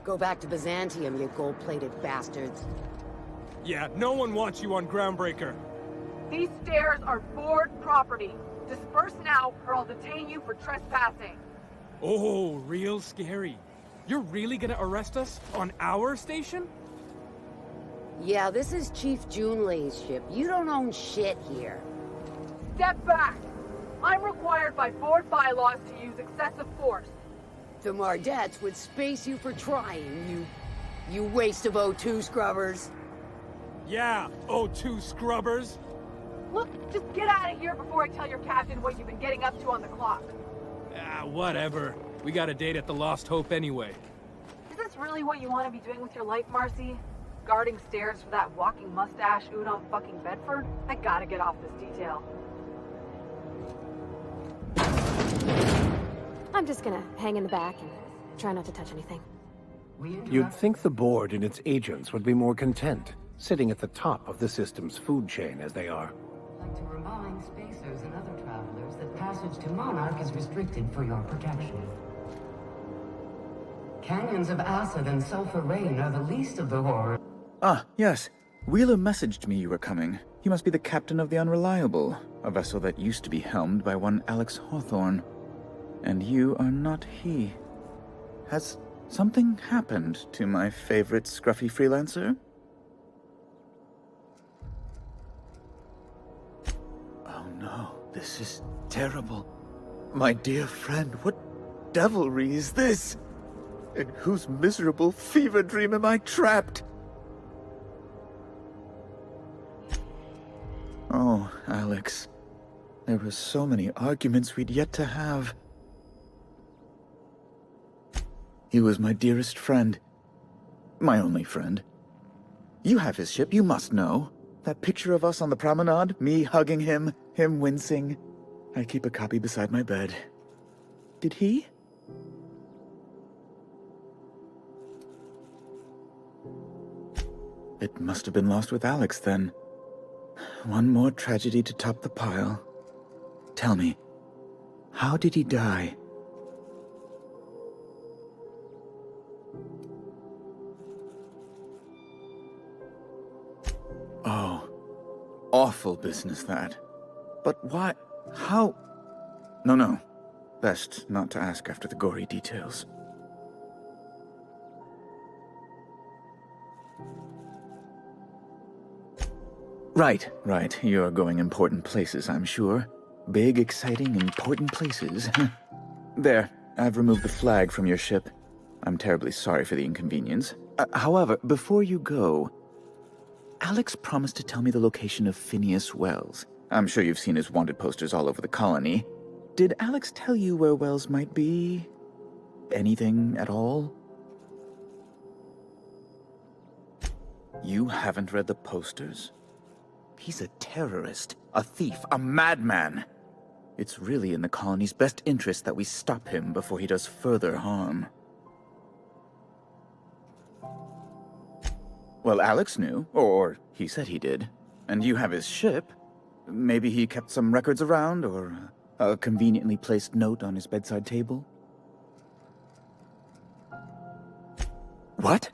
Go back to Byzantium, you gold-plated bastards. Yeah, no one wants you on Groundbreaker. These stairs are board property. Disperse now, or I'll detain you for trespassing. Oh, real scary. You're really gonna arrest us on our station? Yeah, this is Chief Junlei's ship. You don't own shit here. Step back! I'm required by board bylaws to use excessive force. The Mardettes would space you for trying, you waste of O2 scrubbers. Yeah, O2 scrubbers. Look, just get out of here before I tell your captain what you've been getting up to on the clock. Ah, whatever. We got a date at the Lost Hope anyway. Is this really what you want to be doing with your life, Marcy? Guarding stairs for that walking mustache Udon fucking Bedford? I gotta get off this detail. I'm just gonna hang in the back and try not to touch anything. You'd think the board and its agents would be more content, sitting at the top of the system's food chain as they are. I'd like to remind spacers and other travelers that passage to Monarch is restricted for your protection. Canyons of acid and sulfur rain are the least of the horrors. Ah, yes. Wheeler messaged me you were coming. He must be the captain of the Unreliable, a vessel that used to be helmed by one Alex Hawthorne. And you are not he. Has something happened to my favorite scruffy freelancer? Oh no, this is terrible. My dear friend, what devilry is this? In whose miserable fever dream am I trapped? Oh, Alex. There were so many arguments we'd yet to have. He was my dearest friend. My only friend. You have his ship, you must know. That picture of us on the promenade, me hugging him, him wincing. I keep a copy beside my bed. Did he? It must have been lost with Alex, then. One more tragedy to top the pile. Tell me, how did he die? Oh, awful business, that. But why? How? No. Best not to ask after the gory details. Right. You're going important places, I'm sure. Big, exciting, important places. There, I've removed the flag from your ship. I'm terribly sorry for the inconvenience. However, before you go, Alex promised to tell me the location of Phineas Wells. I'm sure you've seen his wanted posters all over the colony. Did Alex tell you where Wells might be? Anything at all? You haven't read the posters? He's a terrorist, a thief, a madman. It's really in the colony's best interest that we stop him before he does further harm. Well, Alex knew, or he said he did. And you have his ship. Maybe he kept some records around, or a conveniently placed note on his bedside table? What?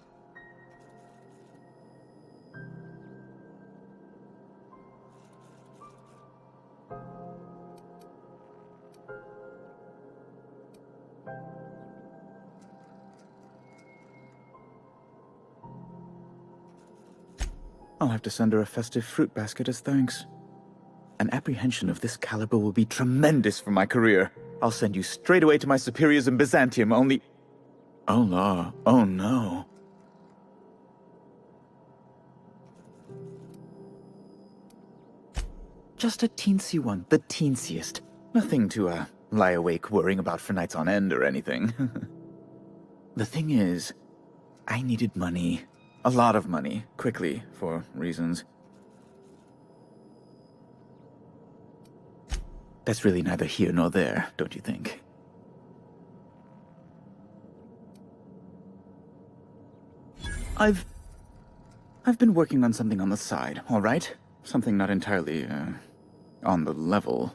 I'll have to send her a festive fruit basket as thanks. An apprehension of this caliber will be tremendous for my career. I'll send you straight away to my superiors in Byzantium, only... Oh, law. Oh, no. Just a teensy one, the teensiest. Nothing to, lie awake worrying about for nights on end or anything. The thing is, I needed money. A lot of money, quickly, for reasons. That's really neither here nor there, don't you think? I've been working on something on the side, all right? Something not entirely, on the level.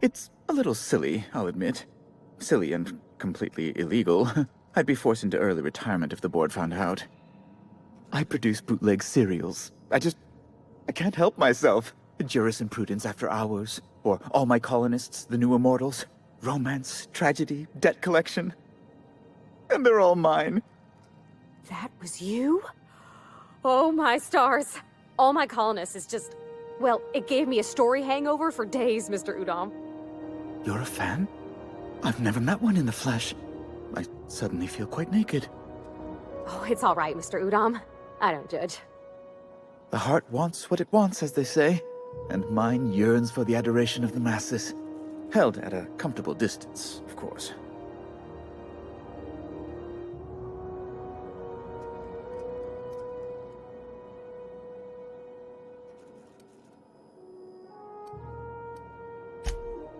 It's A little silly, I'll admit. Silly and completely illegal. I'd be forced into early retirement if the board found out. I produce bootleg serials. I can't help myself. Jurisprudence After Hours, or All My Colonists, The New Immortals, romance, tragedy, debt collection. And they're all mine. That was you? Oh my stars. All My Colonists is just... Well, it gave me a story hangover for days, Mr. Udom. You're a fan? I've never met one in the flesh. I suddenly feel quite naked. Oh, it's all right, Mr. Udom. I don't judge. The heart wants what it wants, as they say, and mine yearns for the adoration of the masses. Held at a comfortable distance, of course.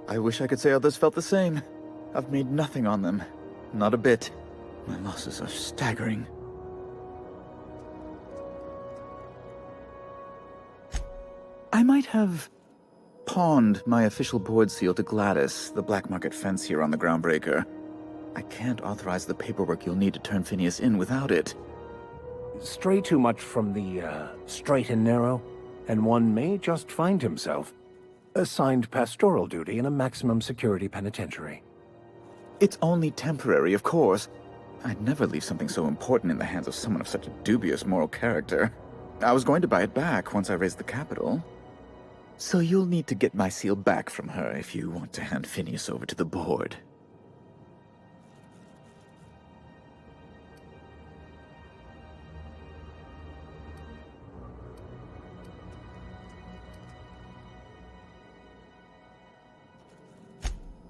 I wish I could say others felt the same. I've made nothing on them. Not a bit. My losses are staggering. I might have pawned my official board seal to Gladys, the black market fence here on the Groundbreaker. I can't authorize the paperwork you'll need to turn Phineas in without it. Stray too much from the straight and narrow, and one may just find himself assigned pastoral duty in a maximum security penitentiary. It's only temporary, of course. I'd never leave something so important in the hands of someone of such a dubious moral character. I was going to buy it back once I raised the capital. So you'll need to get my seal back from her if you want to hand Phineas over to the board.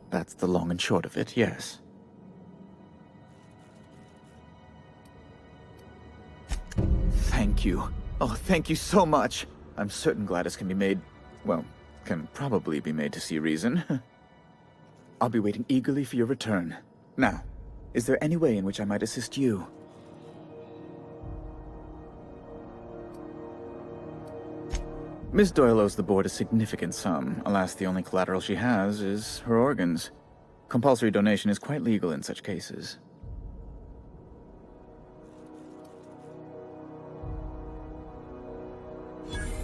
That's the long and short of it, yes. Thank you. Oh, thank you so much. I'm certain Gladys can be made... well, can probably be made to see reason. I'll be waiting eagerly for your return. Now, is there any way in which I might assist you? Miss Doyle owes the board a significant sum. Alas, the only collateral she has is her organs. Compulsory donation is quite legal in such cases.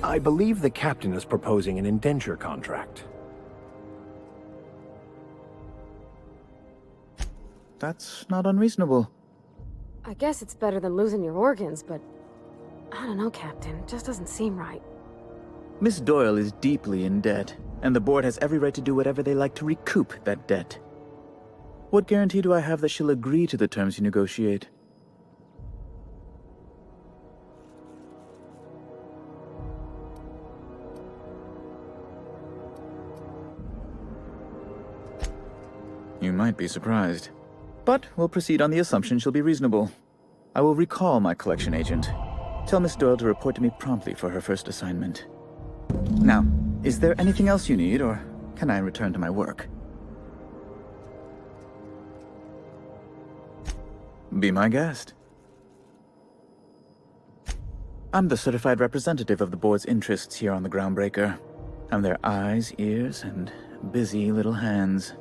I believe the captain is proposing an indenture contract. That's not unreasonable. I guess it's better than losing your organs, but... I don't know, Captain. It just doesn't seem right. Miss Doyle is deeply in debt, and the board has every right to do whatever they like to recoup that debt. What guarantee do I have that she'll agree to the terms you negotiate? You might be surprised. But we'll proceed on the assumption she'll be reasonable. I will recall my collection agent. Tell Miss Doyle to report to me promptly for her first assignment. Now, is there anything else you need, or can I return to my work? Be my guest. I'm the certified representative of the board's interests here on the Groundbreaker. I'm their eyes, ears, and busy little hands.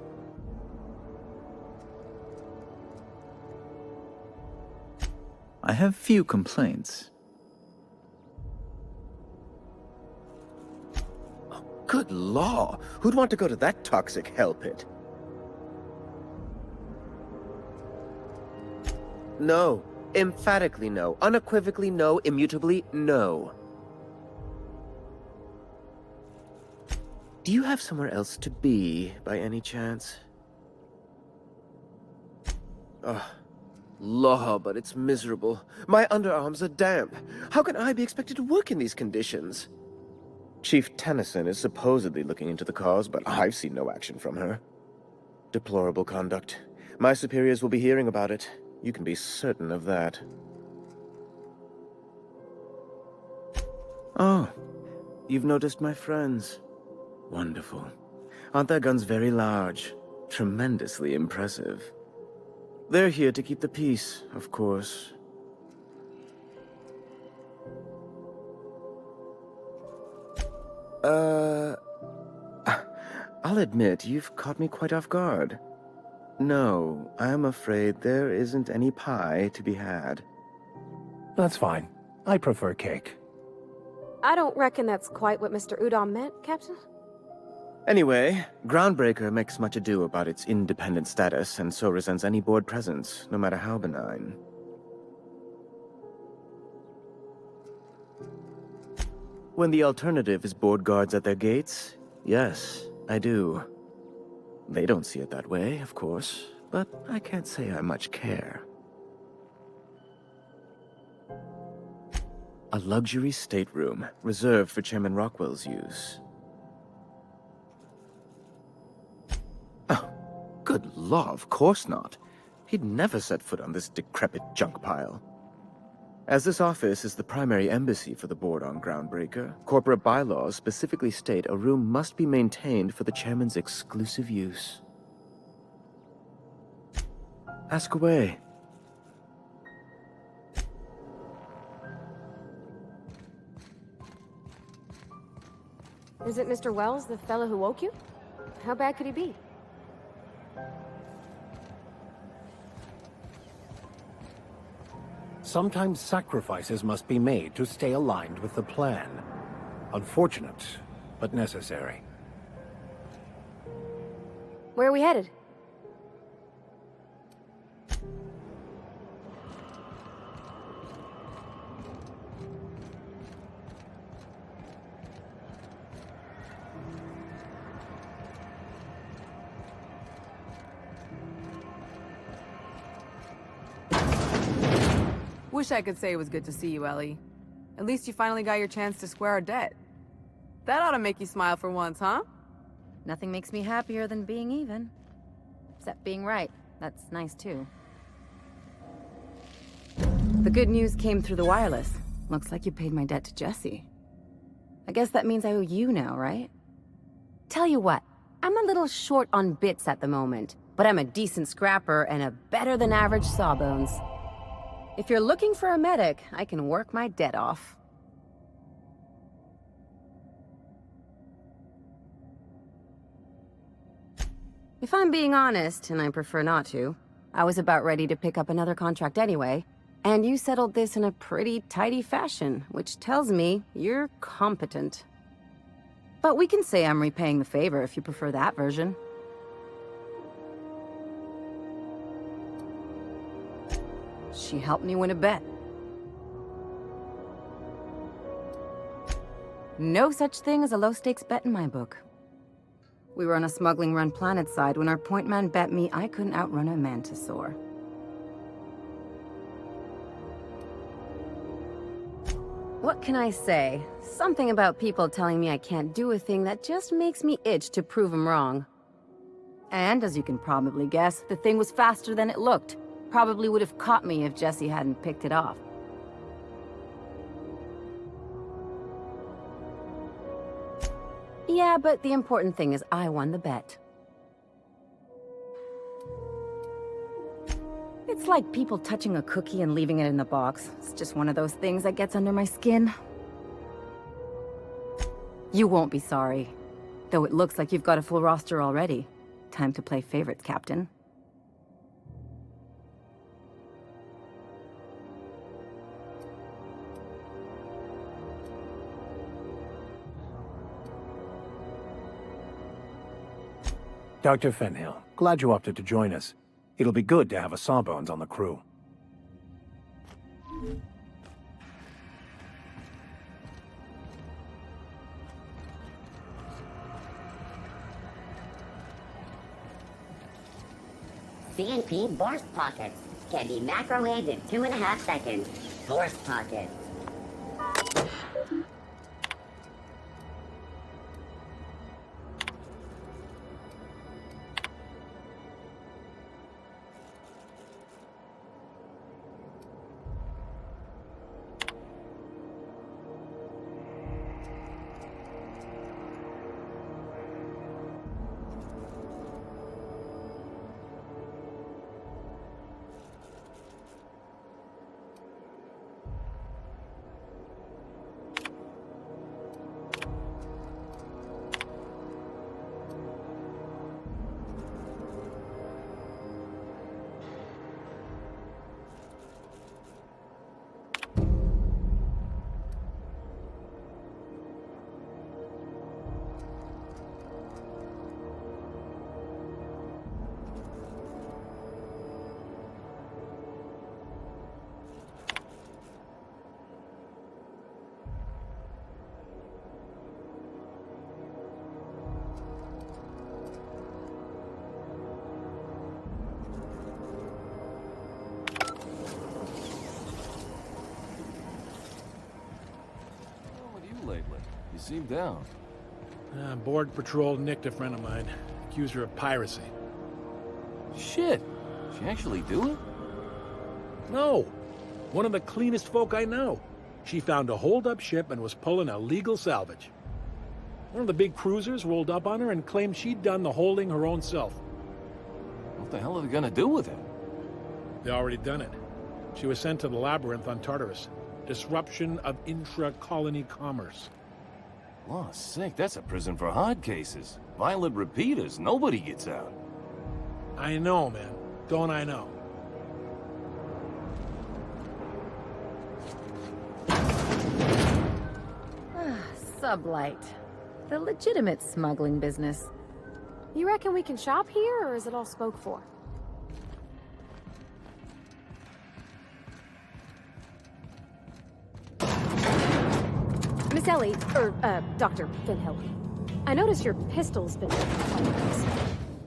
I have few complaints. Good law! Who'd want to go to that toxic hell pit? No. Emphatically no. Unequivocally no. Immutably no. Do you have somewhere else to be, by any chance? Ugh. Law, but it's miserable. My underarms are damp. How can I be expected to work in these conditions? Chief Tennyson is supposedly looking into the cause, but I've seen no action from her. Deplorable conduct. My superiors will be hearing about it. You can be certain of that. Oh, you've noticed my friends. Wonderful. Aren't their guns very large? Tremendously impressive. They're here to keep the peace, of course. I'll admit, you've caught me quite off guard. No, I'm afraid there isn't any pie to be had. That's fine. I prefer cake. I don't reckon that's quite what Mr. Udom meant, Captain. Anyway, Groundbreaker makes much ado about its independent status, and so resents any board presence, no matter how benign. When the alternative is board guards at their gates, yes, I do. They don't see it that way, of course, but I can't say I much care. A luxury stateroom, reserved for Chairman Rockwell's use. Oh, good law, of course not. He'd never set foot on this decrepit junk pile. As this office is the primary embassy for the board on Groundbreaker, corporate bylaws specifically state a room must be maintained for the chairman's exclusive use. Ask away. Is it Mr. Wells, the fellow who woke you? How bad could he be? Sometimes sacrifices must be made to stay aligned with the plan. Unfortunate, but necessary. Where are we headed? Wish I could say it was good to see you, Ellie. At least you finally got your chance to square our debt. That ought to make you smile for once, huh? Nothing makes me happier than being even. Except being right. That's nice, too. The good news came through the wireless. Looks like you paid my debt to Jesse. I guess that means I owe you now, right? Tell you what, I'm a little short on bits at the moment, but I'm a decent scrapper and a better-than-average sawbones. If you're looking for a medic, I can work my debt off. If I'm being honest, and I prefer not to, I was about ready to pick up another contract anyway, and you settled this in a pretty tidy fashion, which tells me you're competent. But we can say I'm repaying the favor if you prefer that version. She helped me win a bet. No such thing as a low-stakes bet in my book. We were on a smuggling run planet side when our point man bet me I couldn't outrun a mantisaur. What can I say? Something about people telling me I can't do a thing that just makes me itch to prove them wrong. And, as you can probably guess, the thing was faster than it looked. Probably would have caught me if Jesse hadn't picked it off. Yeah, but the important thing is I won the bet. It's like people touching a cookie and leaving it in the box. It's just one of those things that gets under my skin. You won't be sorry. Though it looks like you've got a full roster already. Time to play favorites, Captain. Dr. Fenhill, glad you opted to join us. It'll be good to have a Sawbones on the crew. CNP Burst Pockets can be macrowaved in 2.5 seconds. Burst Pockets. seem down. Board patrol nicked a friend of mine. Accused her of piracy. Shit! She actually do it? No! One of the cleanest folk I know. She found a hold-up ship and was pulling illegal salvage. One of the big cruisers rolled up on her and claimed she'd done the holding her own self. What the hell are they gonna do with her? They already done it. She was sent to the labyrinth on Tartarus. Disruption of intra-colony commerce. Law's sake, that's a prison for hard cases. Violent repeaters, nobody gets out. I know, man. Don't I know? Sublight. The legitimate smuggling business. You reckon we can shop here, or is it all spoke for? Miss Ellie, Dr. Finhill. I noticed your pistol's been...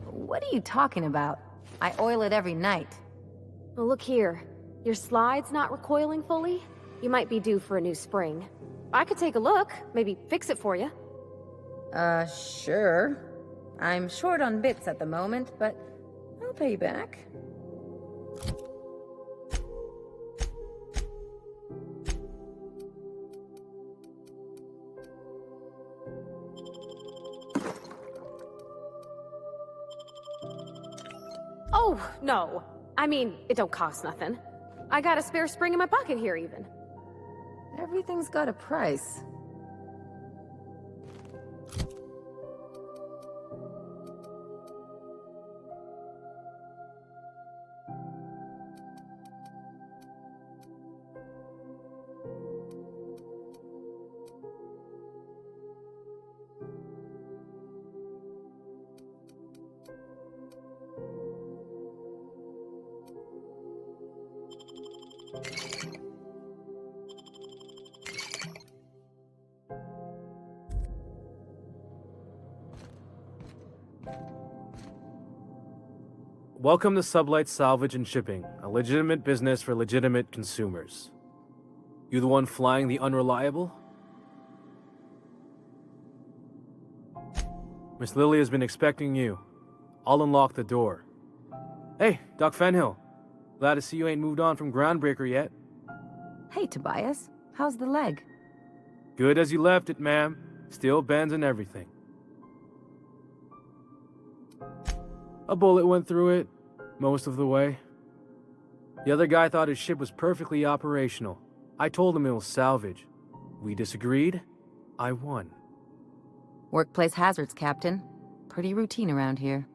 What are you talking about? I oil it every night. Well, look here. Your slide's not recoiling fully? You might be due for a new spring. I could take a look, maybe fix it for you. Sure. I'm short on bits at the moment, but I'll pay you back. Oh, no. I mean, it don't cost nothing. I got a spare spring in my pocket here, even. Everything's got a price. Welcome to Sublight Salvage and Shipping, a legitimate business for legitimate consumers. You the one flying the unreliable? Miss Lily has been expecting you. I'll unlock the door. Hey, Doc Fenhill. Glad to see you ain't moved on from Groundbreaker yet. Hey, Tobias. How's the leg? Good as you left it, ma'am. Still bends and everything. A bullet went through it, most of the way. The other guy thought his ship was perfectly operational. I told him it was salvage. We disagreed. I won. Workplace hazards, Captain. Pretty routine around here.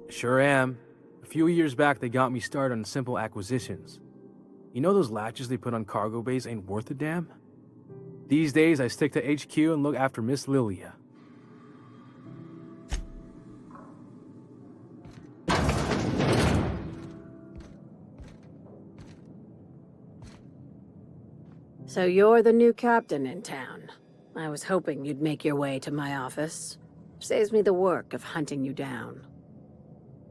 Sure am. A few years back, they got me started on simple acquisitions. You know those latches they put on cargo bays ain't worth a damn? These days, I stick to HQ and look after Miss Lilia. So you're the new captain in town. I was hoping you'd make your way to my office. Saves me the work of hunting you down.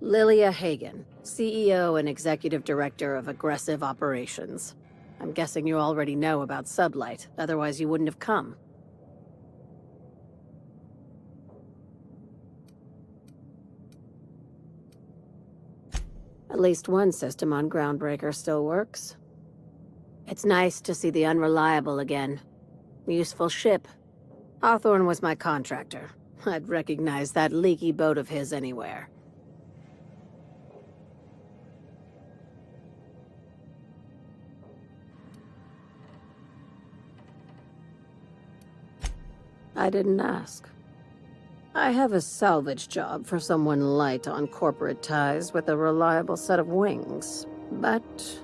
Lilia Hagen, CEO and Executive Director of Aggressive Operations. I'm guessing you already know about Sublight, otherwise you wouldn't have come. At least one system on Groundbreaker still works. It's nice to see the Unreliable again. Useful ship. Hawthorne was my contractor. I'd recognize that leaky boat of his anywhere. I didn't ask. I have a salvage job for someone light on corporate ties with a reliable set of wings. But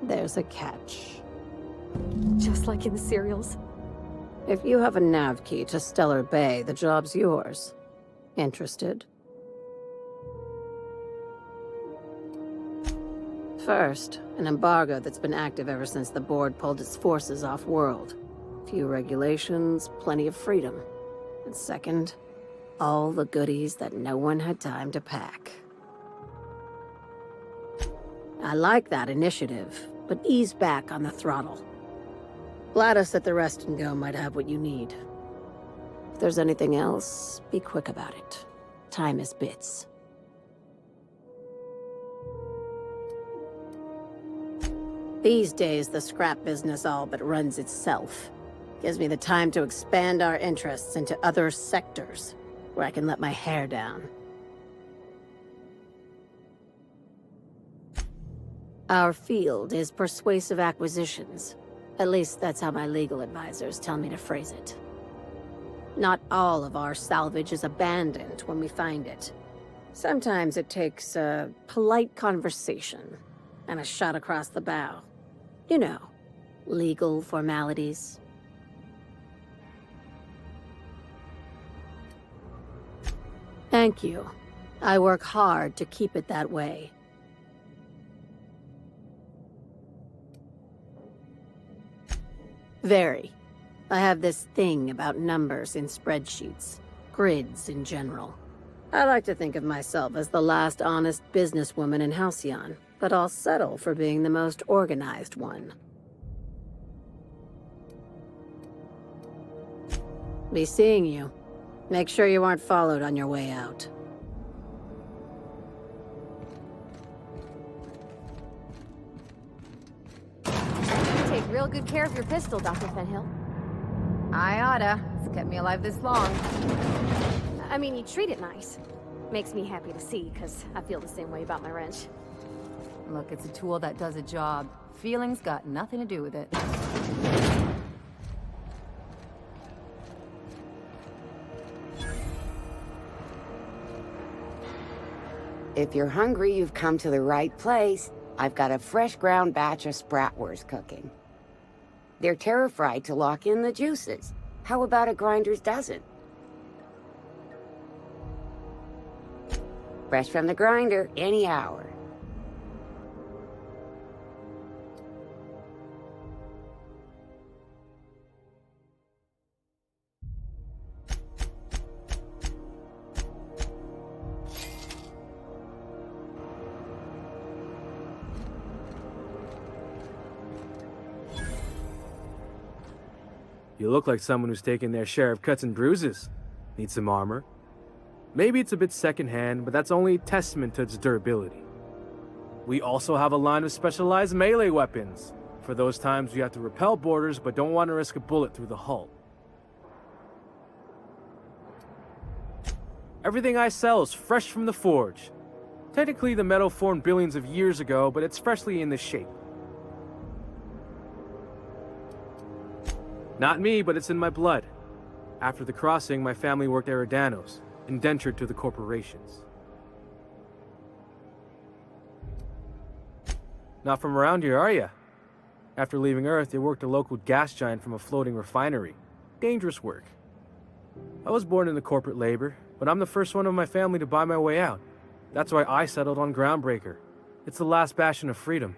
there's a catch. Just like in the serials. If you have a nav key to Stellar Bay, the job's yours. Interested? First, an embargo that's been active ever since the board pulled its forces off-world. Few regulations, plenty of freedom. And second, all the goodies that no one had time to pack. I like that initiative, but ease back on the throttle. Gladys at the Rest and Go might have what you need. If there's anything else, be quick about it. Time is bits. These days, the scrap business all but runs itself. Gives me the time to expand our interests into other sectors, where I can let my hair down. Our field is persuasive acquisitions. At least that's how my legal advisors tell me to phrase it. Not all of our salvage is abandoned when we find it. Sometimes it takes a polite conversation and a shot across the bow. You know, legal formalities. Thank you. I work hard to keep it that way. Very. I have this thing about numbers in spreadsheets, grids in general. I like to think of myself as the last honest businesswoman in Halcyon, but I'll settle for being the most organized one. Be seeing you. Make sure you aren't followed on your way out. You take real good care of your pistol, Dr. Fenhill. I oughta. It's kept me alive this long. I mean, you treat it nice. Makes me happy to see, because I feel the same way about my wrench. Look, it's a tool that does a job. Feelings got nothing to do with it. If you're hungry, you've come to the right place. I've got a fresh ground batch of spratwurst cooking. They're terra-fried to lock in the juices. How about a grinder's dozen? Fresh from the grinder, any hour. You look like someone who's taken their share of cuts and bruises. Need some armor? Maybe it's a bit secondhand, but that's only testament to its durability. We also have a line of specialized melee weapons, for those times you have to repel boarders but don't want to risk a bullet through the hull. Everything I sell is fresh from the forge. Technically, the metal formed billions of years ago, but it's freshly in this shape. Not me, but it's in my blood. After the crossing, my family worked Eridanos, indentured to the corporations. Not from around here, are ya? After leaving Earth, they worked a local gas giant from a floating refinery. Dangerous work. I was born into corporate labor, but I'm the first one of my family to buy my way out. That's why I settled on Groundbreaker. It's the last bastion of freedom.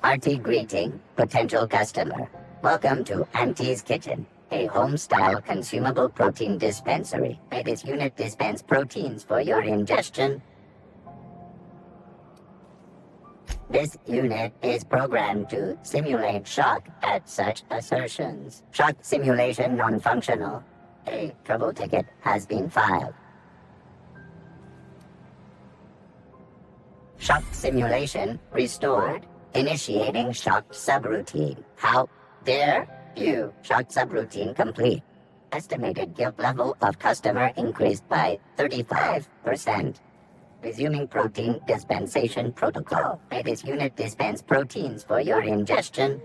Hearty greeting, potential customer. Welcome to Auntie's Kitchen, a home-style consumable protein dispensary. May this unit dispense proteins for your ingestion. This unit is programmed to simulate shock at such assertions. Shock simulation non-functional. A trouble ticket has been filed. Shock simulation restored. Initiating shock subroutine. How dare you? Shock subroutine complete. Estimated guilt level of customer increased by 35%. Resuming protein dispensation protocol. It is unit dispense proteins for your ingestion.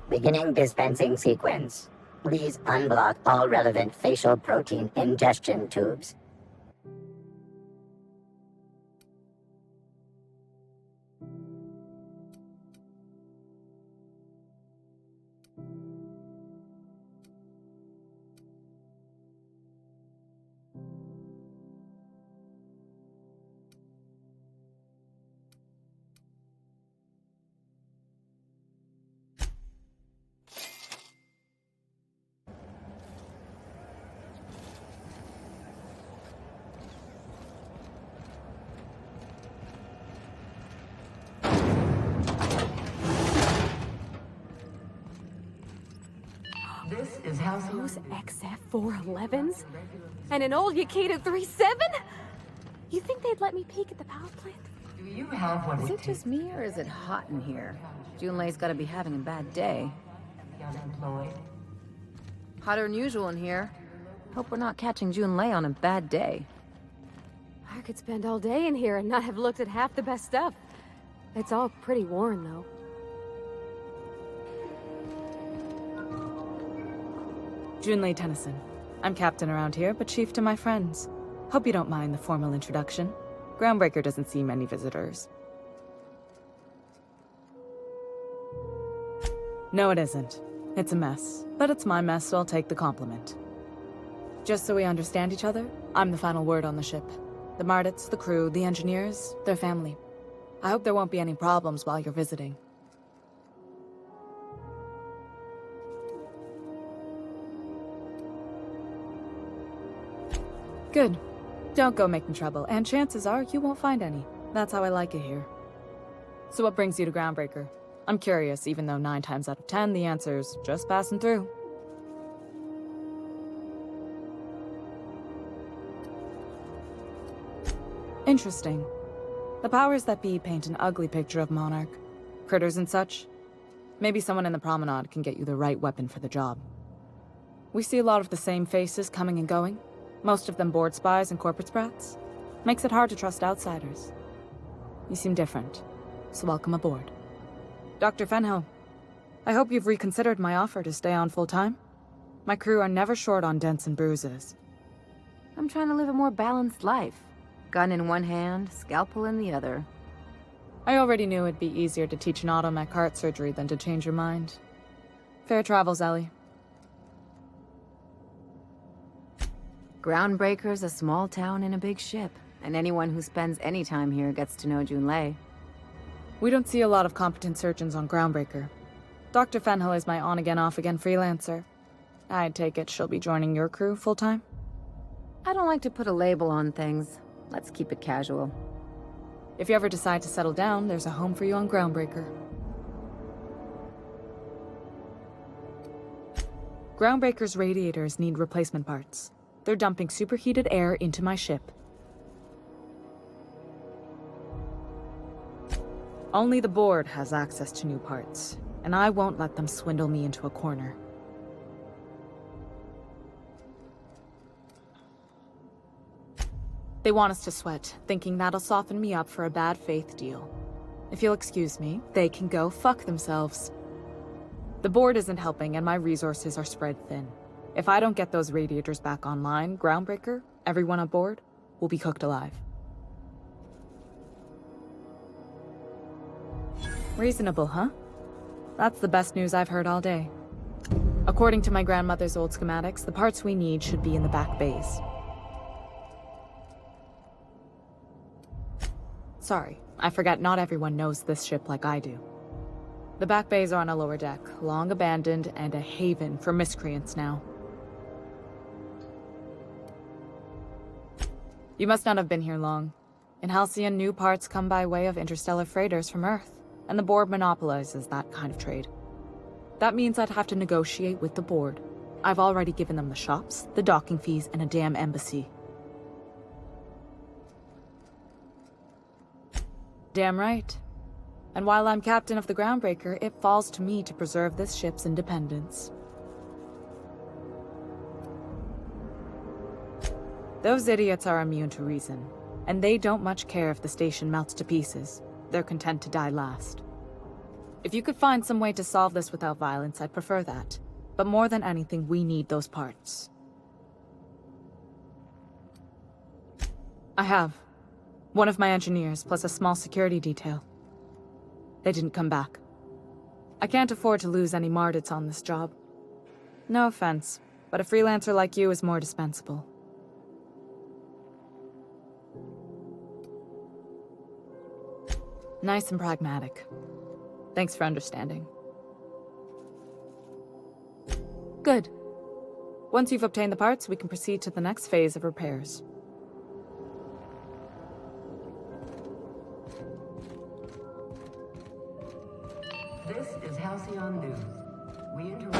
Beginning dispensing sequence. Please unblock all relevant facial protein ingestion tubes. This is those XF411s? And an old Yakita 37? You think they'd let me peek at the power plant? Do you have one? Is it just me, or is it hot in here? Junlei's gotta be having a bad day. Hotter than usual in here. Hope we're not catching Junlei on a bad day. I could spend all day in here and not have looked at half the best stuff. It's all pretty worn, though. Junlei Tennyson. I'm captain around here, but chief to my friends. Hope you don't mind the formal introduction. Groundbreaker doesn't see many visitors. No, it isn't. It's a mess. But it's my mess, so I'll take the compliment. Just so we understand each other, I'm the final word on the ship. The Mardits, the crew, the engineers, their family. I hope there won't be any problems while you're visiting. Good. Don't go making trouble, and chances are you won't find any. That's how I like it here. So what brings you to Groundbreaker? I'm curious, even though 9 times out of 10 the answer's just passing through. Interesting. The powers that be paint an ugly picture of Monarch. Critters and such. Maybe someone in the promenade can get you the right weapon for the job. We see a lot of the same faces coming and going. Most of them board spies and corporate sprats. Makes it hard to trust outsiders. You seem different, so welcome aboard. Dr. Fenhill, I hope you've reconsidered my offer to stay on full-time. My crew are never short on dents and bruises. I'm trying to live a more balanced life. Gun in one hand, scalpel in the other. I already knew it'd be easier to teach an automech heart surgery than to change your mind. Fair travels, Ellie. Groundbreaker's a small town in a big ship, and anyone who spends any time here gets to know Junlei. We don't see a lot of competent surgeons on Groundbreaker. Dr. Fenhill is my on-again, off-again freelancer. I take it she'll be joining your crew full-time? I don't like to put a label on things. Let's keep it casual. If you ever decide to settle down, there's a home for you on Groundbreaker. Groundbreaker's radiators need replacement parts. They're dumping superheated air into my ship. Only the board has access to new parts, and I won't let them swindle me into a corner. They want us to sweat, thinking that'll soften me up for a bad faith deal. If you'll excuse me, they can go fuck themselves. The board isn't helping, and my resources are spread thin. If I don't get those radiators back online, Groundbreaker, everyone aboard, will be cooked alive. Reasonable, huh? That's the best news I've heard all day. According to my grandmother's old schematics, the parts we need should be in the back bays. Sorry, I forget not everyone knows this ship like I do. The back bays are on a lower deck, long abandoned and a haven for miscreants now. You must not have been here long. In Halcyon, new parts come by way of interstellar freighters from Earth, and the board monopolizes that kind of trade. That means I'd have to negotiate with the board. I've already given them the shops, the docking fees, and a damn embassy. Damn right. And while I'm captain of the Groundbreaker, it falls to me to preserve this ship's independence. Those idiots are immune to reason, and they don't much care if the station melts to pieces. They're content to die last. If you could find some way to solve this without violence, I'd prefer that. But more than anything, we need those parts. I have. One of my engineers, plus a small security detail. They didn't come back. I can't afford to lose any Mardits on this job. No offense, but a freelancer like you is more dispensable. Nice and pragmatic. Thanks for understanding. Good. Once you've obtained the parts, we can proceed to the next phase of repairs. This is Halcyon News. We interrupt.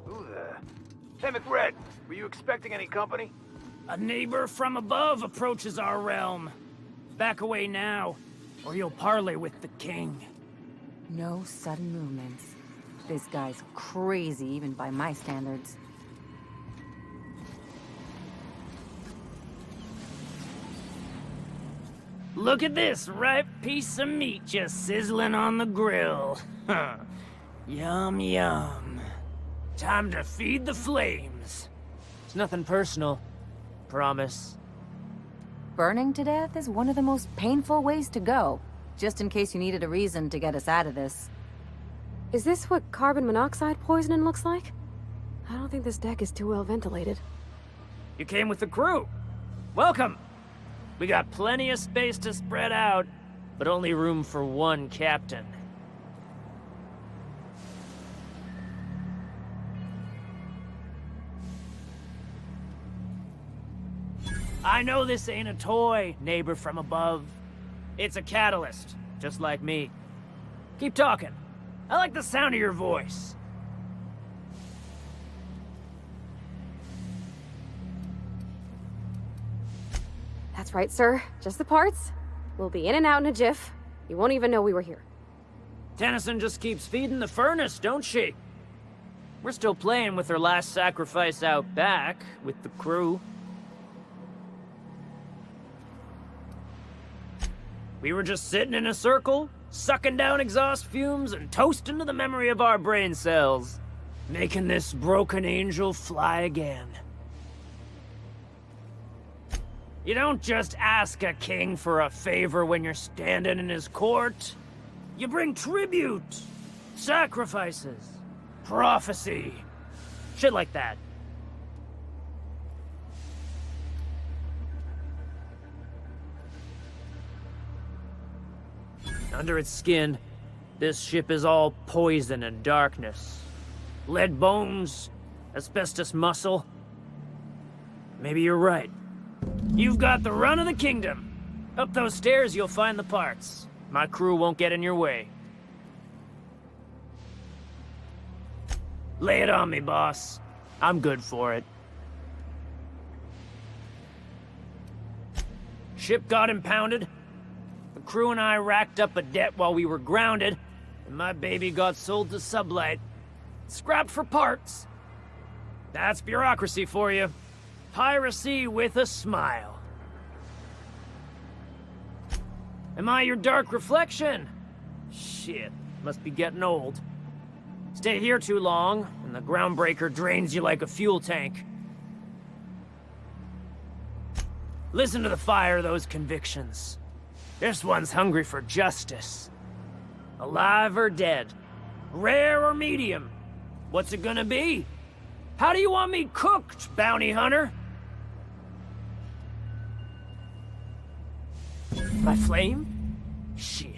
Who there? Hey, McRed, were you expecting any company? A neighbor from above approaches our realm. Back away now, or you'll parley with the king. No sudden movements. This guy's crazy, even by my standards. Look at this ripe piece of meat just sizzling on the grill. Huh. Yum, yum. Time to feed the flames. It's nothing personal. Promise. Burning to death is one of the most painful ways to go, just in case you needed a reason to get us out of this. Is this what carbon monoxide poisoning looks like? I don't think this deck is too well ventilated. You came with the crew. Welcome. We got plenty of space to spread out, but only room for one captain. I know this ain't a toy, neighbor from above. It's a catalyst, just like me. Keep talking. I like the sound of your voice. That's right, sir. Just the parts. We'll be in and out in a jiff. You won't even know we were here. Tennyson just keeps feeding the furnace, don't she? We're still playing with her last sacrifice out back, with the crew. We were just sitting in a circle, sucking down exhaust fumes and toasting to the memory of our brain cells, making this broken angel fly again. You don't just ask a king for a favor when you're standing in his court. You bring tribute, sacrifices, prophecy, shit like that. Under its skin, this ship is all poison and darkness. Lead bones, asbestos muscle. Maybe you're right. You've got the run of the kingdom. Up those stairs, you'll find the parts. My crew won't get in your way. Lay it on me, boss. I'm good for it. Ship got impounded. The crew and I racked up a debt while we were grounded, and my baby got sold to Sublight. Scrapped for parts. That's bureaucracy for you. Piracy with a smile. Am I your dark reflection? Shit, must be getting old. Stay here too long, and the Groundbreaker drains you like a fuel tank. Listen to the fire of those convictions. This one's hungry for justice. Alive or dead? Rare or medium? What's it gonna be? How do you want me cooked, bounty hunter? By flame? Shit.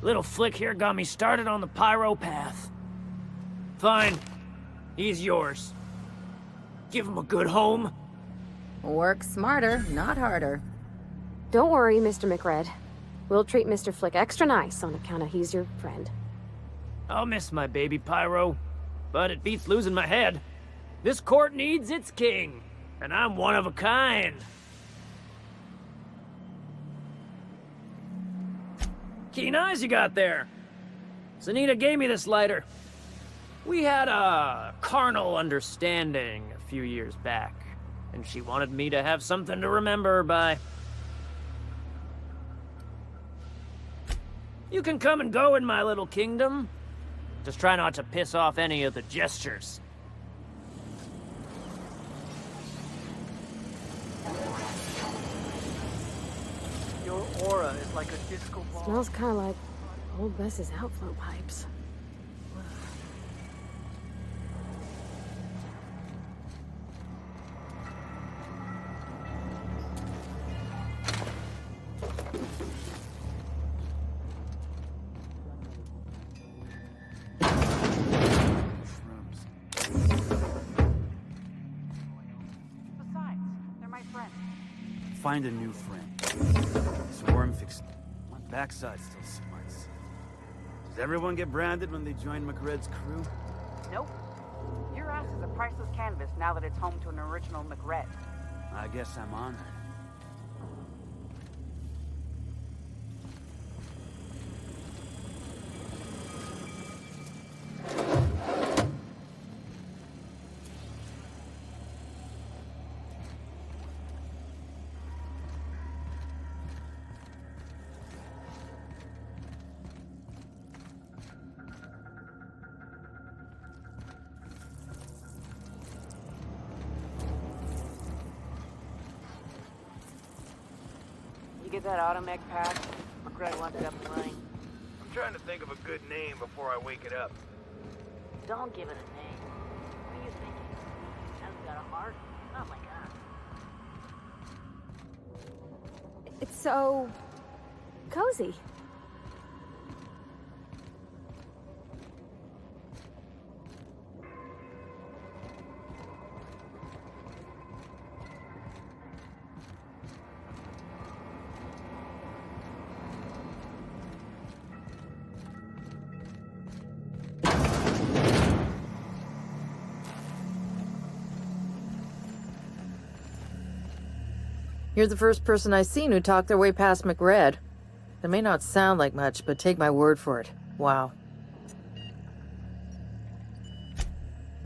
Little Flick here got me started on the pyro path. Fine. He's yours. Give him a good home. Work smarter, not harder. Don't worry, Mr. McRed. We'll treat Mr. Flick extra nice on account of he's your friend. I'll miss my baby Pyro, but it beats losing my head. This court needs its king, and I'm one of a kind. Keen eyes you got there. Sanita gave me this lighter. We had a carnal understanding a few years back, and she wanted me to have something to remember her by. You can come and go in my little kingdom. Just try not to piss off any of the gestures. Your aura is like a disco ball. Smells kind of like old Bess's outflow pipes. Find a new friend. Swarm fixed. My backside still smarts. Does everyone get branded when they join McRed's crew? Nope. Your ass is a priceless canvas now that it's home to an original McRed. I guess I'm honored. You get that automech pack? McRed wants it up and running. I'm trying to think of a good name before I wake it up. Don't give it a name. What are you thinking? Hasn't got a heart? Oh my god. It's so cozy. You're the first person I've seen who talked their way past McRed. It may not sound like much, but take my word for it. Wow.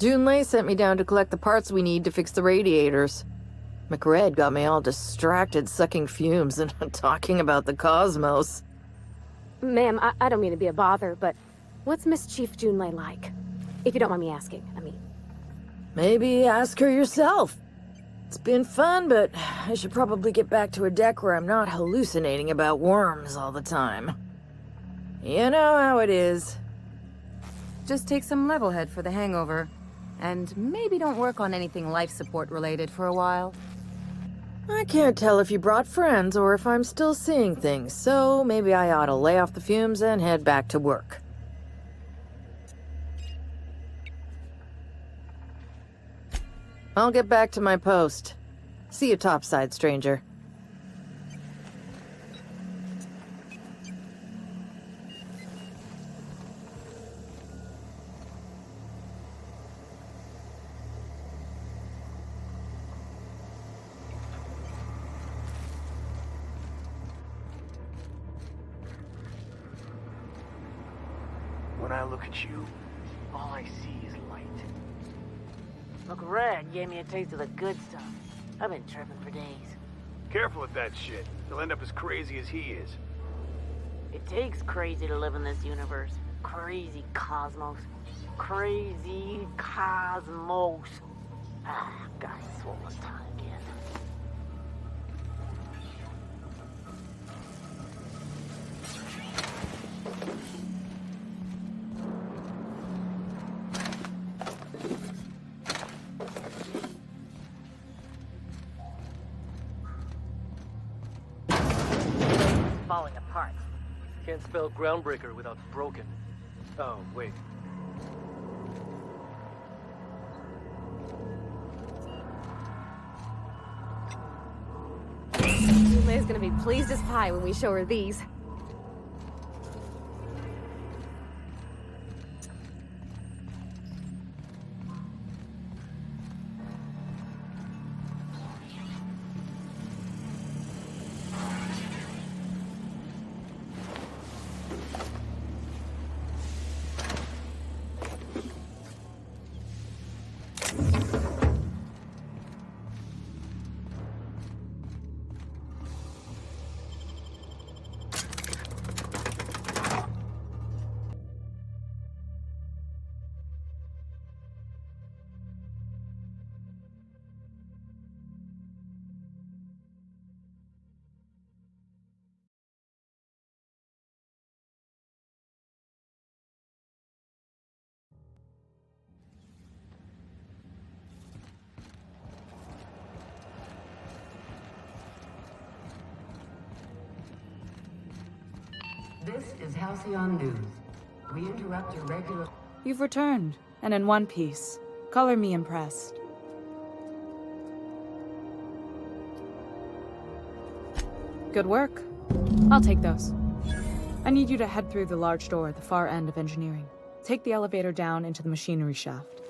Junlei sent me down to collect the parts we need to fix the radiators. McRed got me all distracted sucking fumes and talking about the cosmos. Ma'am, I don't mean to be a bother, but what's Miss Chief Junlei like? If you don't mind me asking, I mean. Maybe ask her yourself. It's been fun, but I should probably get back to a deck where I'm not hallucinating about worms all the time. You know how it is. Just take some level head for the hangover. And maybe don't work on anything life support related for a while. I can't tell if you brought friends or if I'm still seeing things, so maybe I ought to lay off the fumes and head back to work. I'll get back to my post. See you topside, stranger. When I look at you, all I see is light. McRed gave me a taste of the good stuff. I've been tripping for days. Careful with that shit. You'll end up as crazy as he is. It takes crazy to live in this universe. Crazy cosmos. Crazy cosmos. Ah, got a swollen tongue again. Can't spell groundbreaker without broken. Oh, wait. Yulei's gonna be pleased as pie when we show her these. This is Halcyon News. We interrupt your regular... You've returned, and in one piece. Color me impressed. Good work. I'll take those. I need you to head through the large door at the far end of engineering. Take the elevator down into the machinery shaft.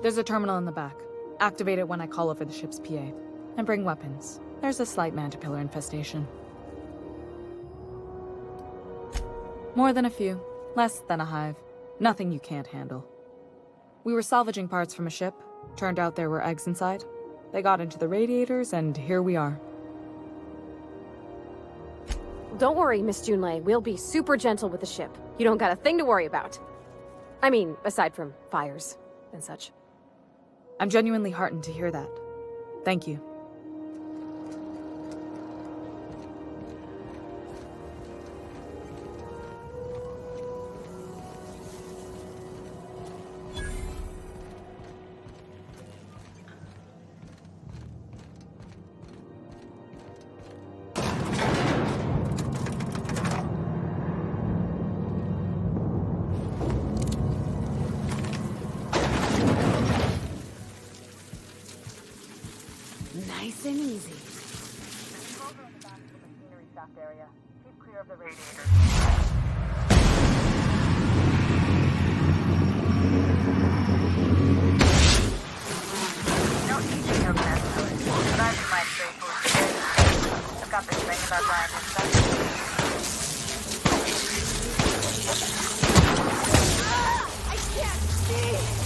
There's a terminal in the back. Activate it when I call over the ship's PA. And bring weapons. There's a slight mantipillar infestation. More than a few. Less than a hive. Nothing you can't handle. We were salvaging parts from a ship. Turned out there were eggs inside. They got into the radiators, and here we are. Don't worry, Miss Junlei. We'll be super gentle with the ship. You don't got a thing to worry about. I mean, aside from fires and such. I'm genuinely heartened to hear that. Thank you. Nice and easy. Controls are in the back of the machinery shaft area. Keep clear of the radiators. Don't usually know best notice, but I do my straightforward. I've got this thing about Ryan and stuff. I can't see!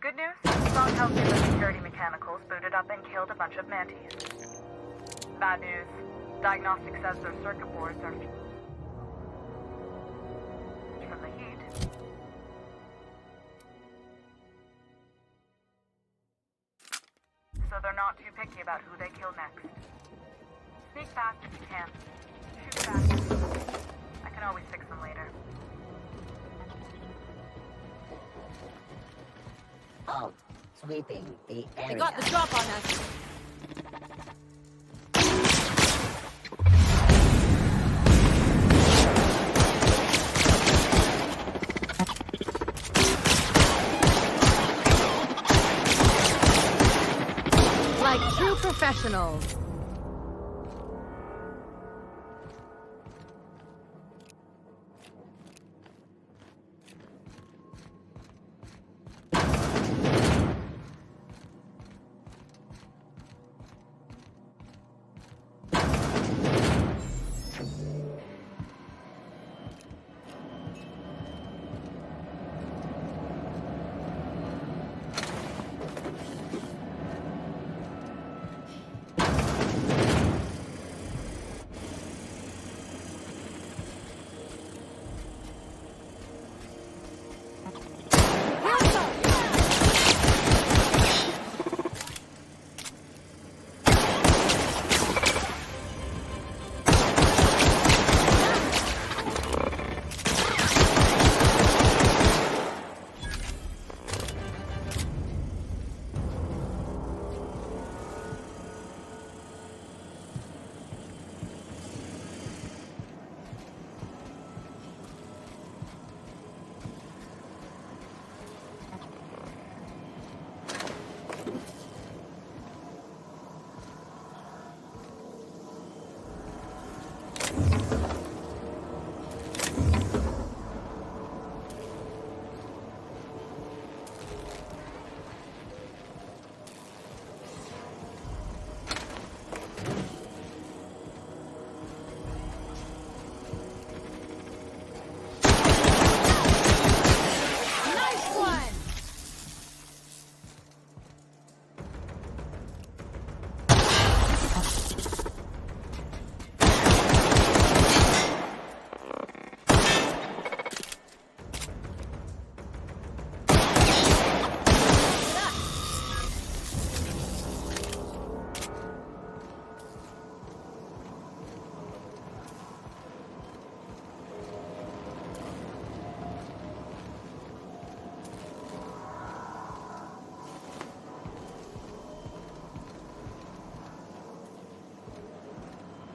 Good news? Strong Healthy the security mechanicals booted up and killed a bunch of manties. Bad news. Diagnostic says their circuit boards are from the heat. So they're not too picky about who they kill next. Sneak fast if you can. Shoot fast. I can always fix them later. Halt. Sweeping the area. They got the drop on us. Like true professionals.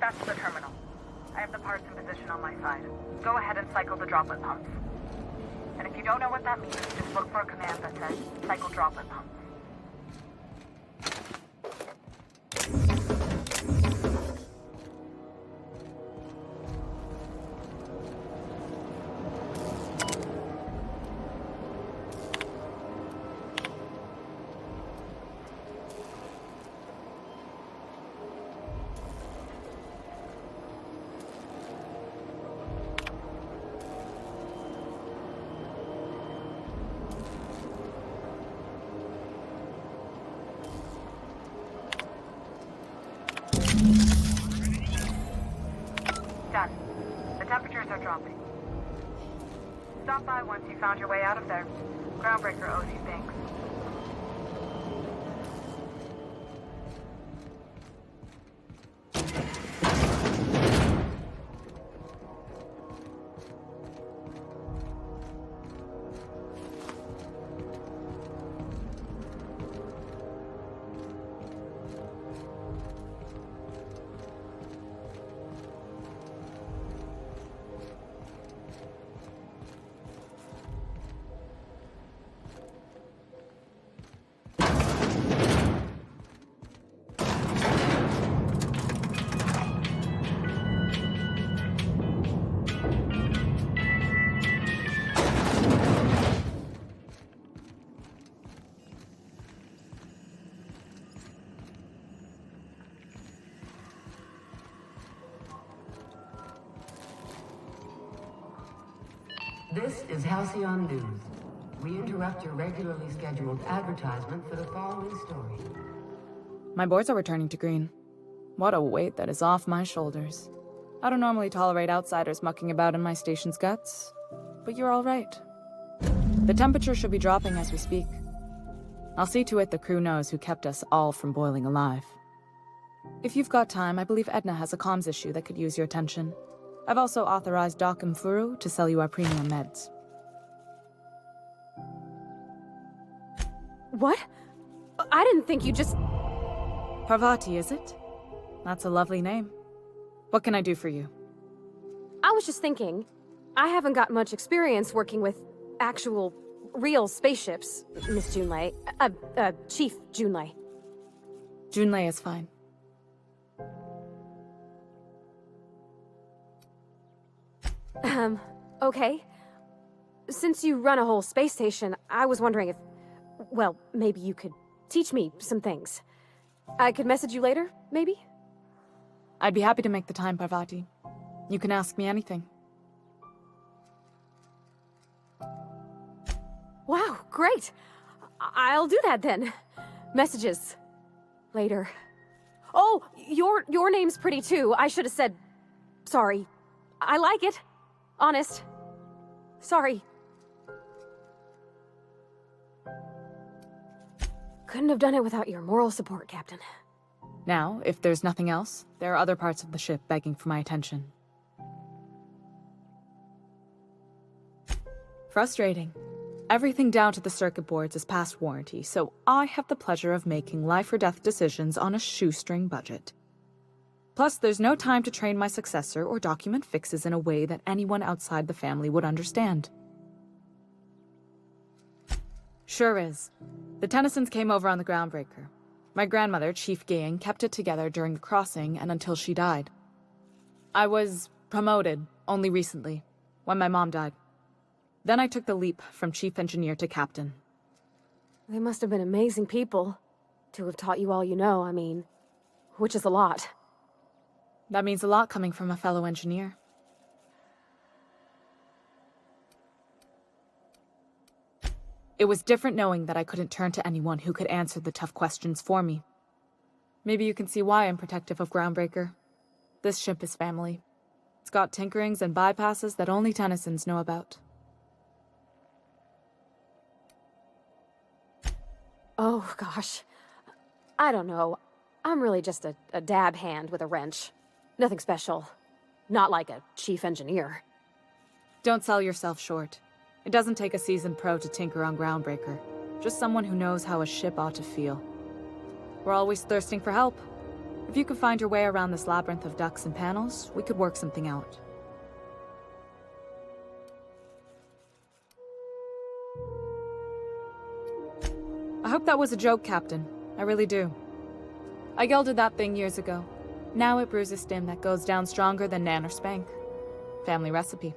That's the terminal. I have the parts in position on my side. Go ahead and cycle the droplet pumps. And if you don't know what that means, just look for a command that says cycle droplet pumps. Done. The temperatures are dropping. Stop by once you found your way out of there. Groundbreaker owes you thanks. This is Halcyon News. We interrupt your regularly scheduled advertisement for the following story. My boards are returning to green. What a weight that is off my shoulders. I don't normally tolerate outsiders mucking about in my station's guts, but you're all right. The temperature should be dropping as we speak. I'll see to it the crew knows who kept us all from boiling alive. If you've got time, I believe Edna has a comms issue that could use your attention. I've also authorized Doc and Furu to sell you our premium meds. What? I didn't think you just... Parvati, is it? That's a lovely name. What can I do for you? I was just thinking, I haven't got much experience working with actual, real spaceships, Miss Junlei. Chief Junlei. Junlei is fine. Okay. Since you run a whole space station, I was wondering if... Well, maybe you could teach me some things. I could message you later, maybe? I'd be happy to make the time, Parvati. You can ask me anything. Wow, great! I'll do that then. Messages. Later. Oh, your name's pretty too. I should have said... Sorry. I like it. Honest. Sorry. Couldn't have done it without your moral support, Captain. Now, if there's nothing else, there are other parts of the ship begging for my attention. Frustrating. Everything down to the circuit boards is past warranty, so I have the pleasure of making life-or-death decisions on a shoestring budget. Plus, there's no time to train my successor or document fixes in a way that anyone outside the family would understand. Sure is. The Tennysons came over on the Groundbreaker. My grandmother, Chief Gaying, kept it together during the crossing and until she died. I was promoted only recently, when my mom died. Then I took the leap from Chief Engineer to Captain. They must have been amazing people to have taught you all you know, I mean, which is a lot. That means a lot coming from a fellow engineer. It was different knowing that I couldn't turn to anyone who could answer the tough questions for me. Maybe you can see why I'm protective of Groundbreaker. This ship is family. It's got tinkerings and bypasses that only Tennysons know about. Oh, gosh. I don't know. I'm really just a dab hand with a wrench. Nothing special. Not like a chief engineer. Don't sell yourself short. It doesn't take a seasoned pro to tinker on Groundbreaker. Just someone who knows how a ship ought to feel. We're always thirsting for help. If you could find your way around this labyrinth of ducts and panels, we could work something out. I hope that was a joke, Captain. I really do. I gelded that thing years ago. Now it brews a stim that goes down stronger than Nan or Spank. Family recipe.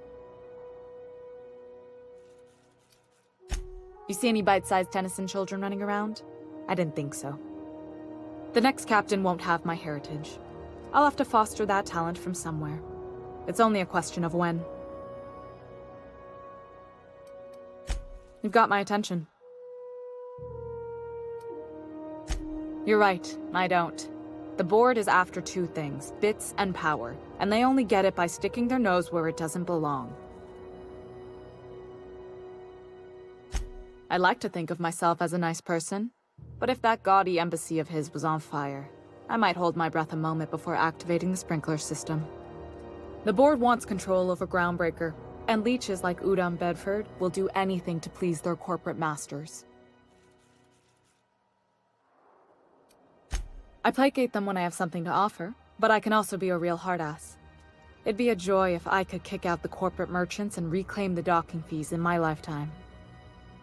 You see any bite-sized Tennyson children running around? I didn't think so. The next captain won't have my heritage. I'll have to foster that talent from somewhere. It's only a question of when. You've got my attention. You're right, I don't. The board is after two things, bits and power, and they only get it by sticking their nose where it doesn't belong. I like to think of myself as a nice person, but if that gaudy embassy of his was on fire, I might hold my breath a moment before activating the sprinkler system. The board wants control over Groundbreaker, and leeches like Udom Bedford will do anything to please their corporate masters. I placate them when I have something to offer, but I can also be a real hard-ass. It'd be a joy if I could kick out the corporate merchants and reclaim the docking fees in my lifetime.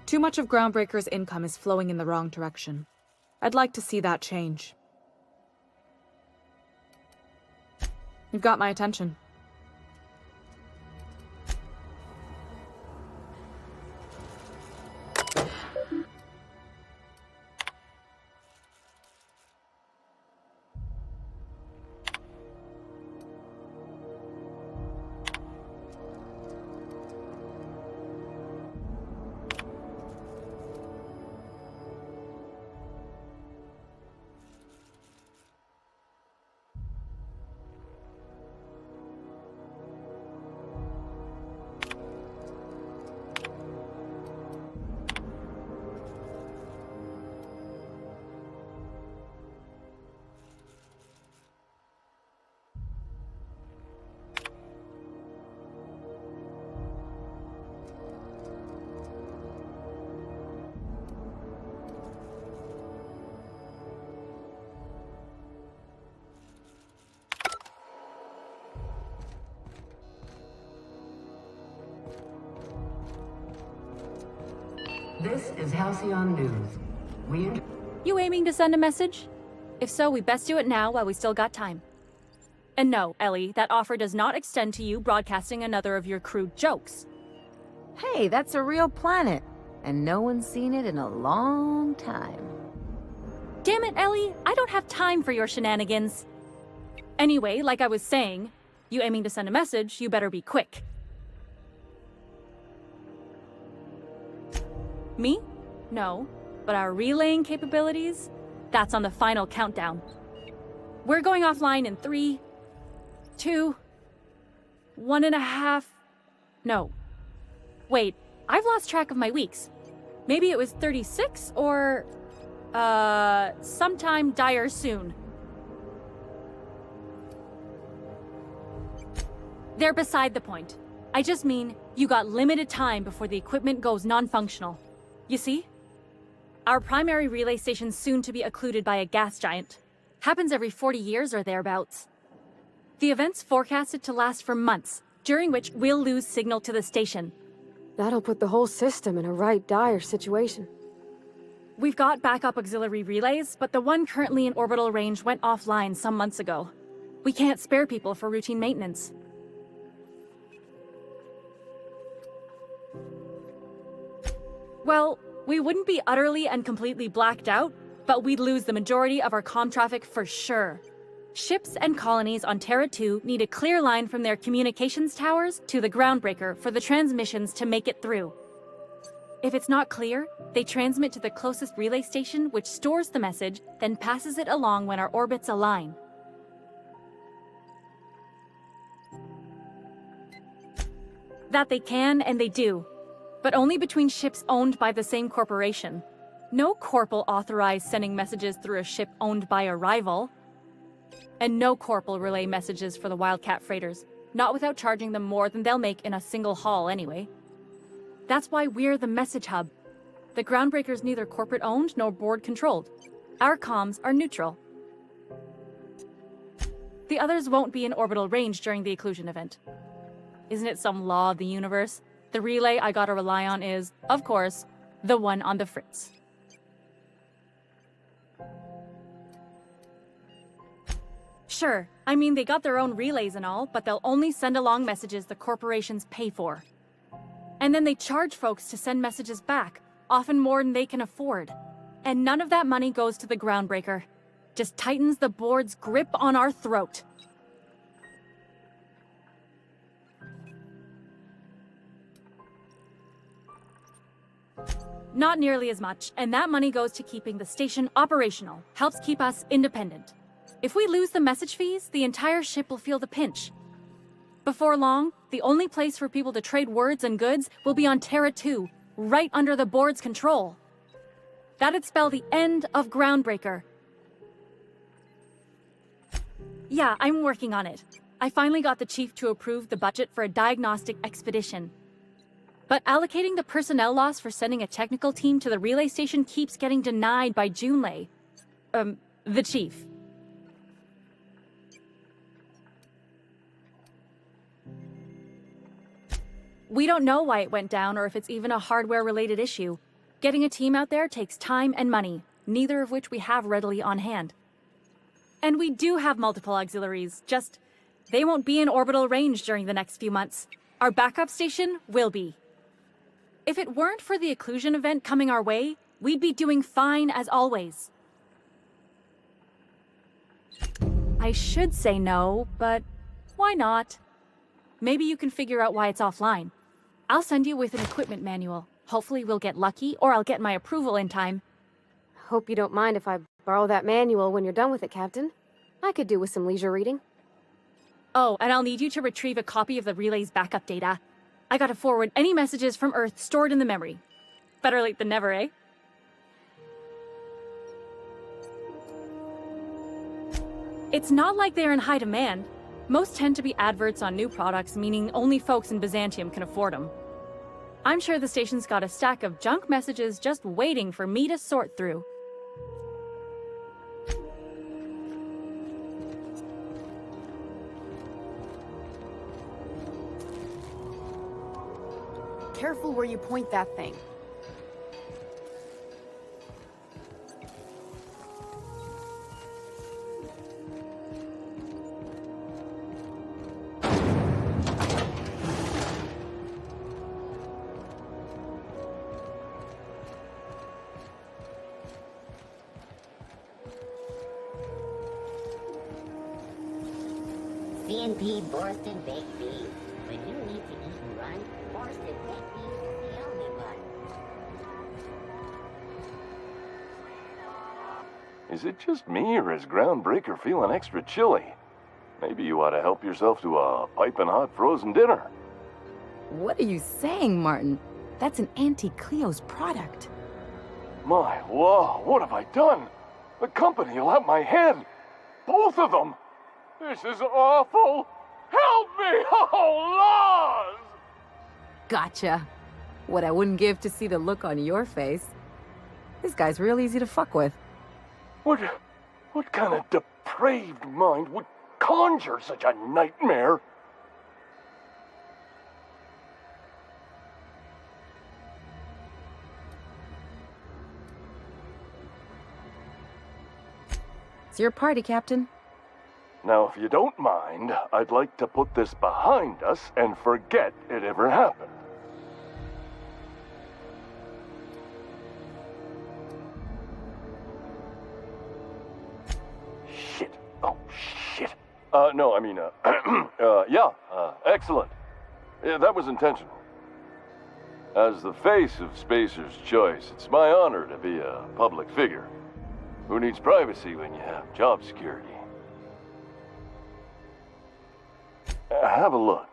Too much of Groundbreaker's income is flowing in the wrong direction. I'd like to see that change. You've got my attention. This is Halcyon News. You aiming to send a message? If so, we best do it now while we still got time. And no, Ellie, that offer does not extend to you broadcasting another of your crude jokes. Hey, that's a real planet, and no one's seen it in a long time. Damn it, Ellie, I don't have time for your shenanigans. Anyway, like I was saying, you aiming to send a message, you better be quick. Me? No. But our relaying capabilities? That's on the final countdown. We're going offline in 3, 2, 1.5... No. Wait, I've lost track of my weeks. Maybe it was 36 or... sometime dire soon. They're beside the point. I just mean, you got limited time before the equipment goes non-functional. You see? Our primary relay station's soon to be occluded by a gas giant. Happens every 40 years or thereabouts. The event's forecasted to last for months, during which we'll lose signal to the station. That'll put the whole system in a right dire situation. We've got backup auxiliary relays, but the one currently in orbital range went offline some months ago. We can't spare people for routine maintenance. Well, we wouldn't be utterly and completely blacked out, but we'd lose the majority of our comm traffic for sure. Ships and colonies on Terra 2 need a clear line from their communications towers to the groundbreaker for the transmissions to make it through. If it's not clear, they transmit to the closest relay station, which stores the message, then passes it along when our orbits align. That they can, and they do. But only between ships owned by the same corporation. No corp will authorize sending messages through a ship owned by a rival. And no corp will relay messages for the Wildcat freighters, not without charging them more than they'll make in a single haul anyway. That's why we're the message hub. The groundbreaker's neither corporate owned nor board controlled. Our comms are neutral. The others won't be in orbital range during the occlusion event. Isn't it some law of the universe? The relay I gotta rely on is, of course, the one on the fritz. Sure, I mean they got their own relays and all, but they'll only send along messages the corporations pay for. And then they charge folks to send messages back, often more than they can afford. And none of that money goes to the groundbreaker. Just tightens the board's grip on our throat. Not nearly as much, and that money goes to keeping the station operational, helps keep us independent. If we lose the message fees, the entire ship will feel the pinch. Before long, the only place for people to trade words and goods will be on Terra 2, right under the board's control. That'd spell the end of Groundbreaker. Yeah, I'm working on it. I finally got the chief to approve the budget for a diagnostic expedition. But allocating the personnel loss for sending a technical team to the relay station keeps getting denied by Junlei. The chief. We don't know why it went down or if it's even a hardware-related issue. Getting a team out there takes time and money, neither of which we have readily on hand. And we do have multiple auxiliaries, just they won't be in orbital range during the next few months. Our backup station will be. If it weren't for the occlusion event coming our way, we'd be doing fine as always. I should say no, but why not? Maybe you can figure out why it's offline. I'll send you with an equipment manual. Hopefully we'll get lucky, or I'll get my approval in time. Hope you don't mind if I borrow that manual when you're done with it, Captain. I could do with some leisure reading. Oh, and I'll need you to retrieve a copy of the relay's backup data. I gotta forward any messages from Earth stored in the memory. Better late than never, eh? It's not like they're in high demand. Most tend to be adverts on new products, meaning only folks in Byzantium can afford them. I'm sure the station's got a stack of junk messages just waiting for me to sort through. Careful where you point that thing. C&P Borsted Baked Beans. When you need to eat and run, Borsted Baked Beans is the only one. Is it just me, or is Groundbreaker feeling extra chilly? Maybe you ought to help yourself to a piping hot frozen dinner. What are you saying, Martin? That's an Auntie Cleo's product. My law, what have I done? The company will have my head. Both of them. This is awful. Help me! Oh, laws! Gotcha. What I wouldn't give to see the look on your face. This guy's real easy to fuck with. What kind of depraved mind would conjure such a nightmare? It's your party, Captain. Now, if you don't mind, I'd like to put this behind us and forget it ever happened. Shit. Oh, shit. No, I mean, yeah, excellent. Yeah, that was intentional. As the face of Spacer's Choice, it's my honor to be a public figure. Who needs privacy when you have job security? Have a look.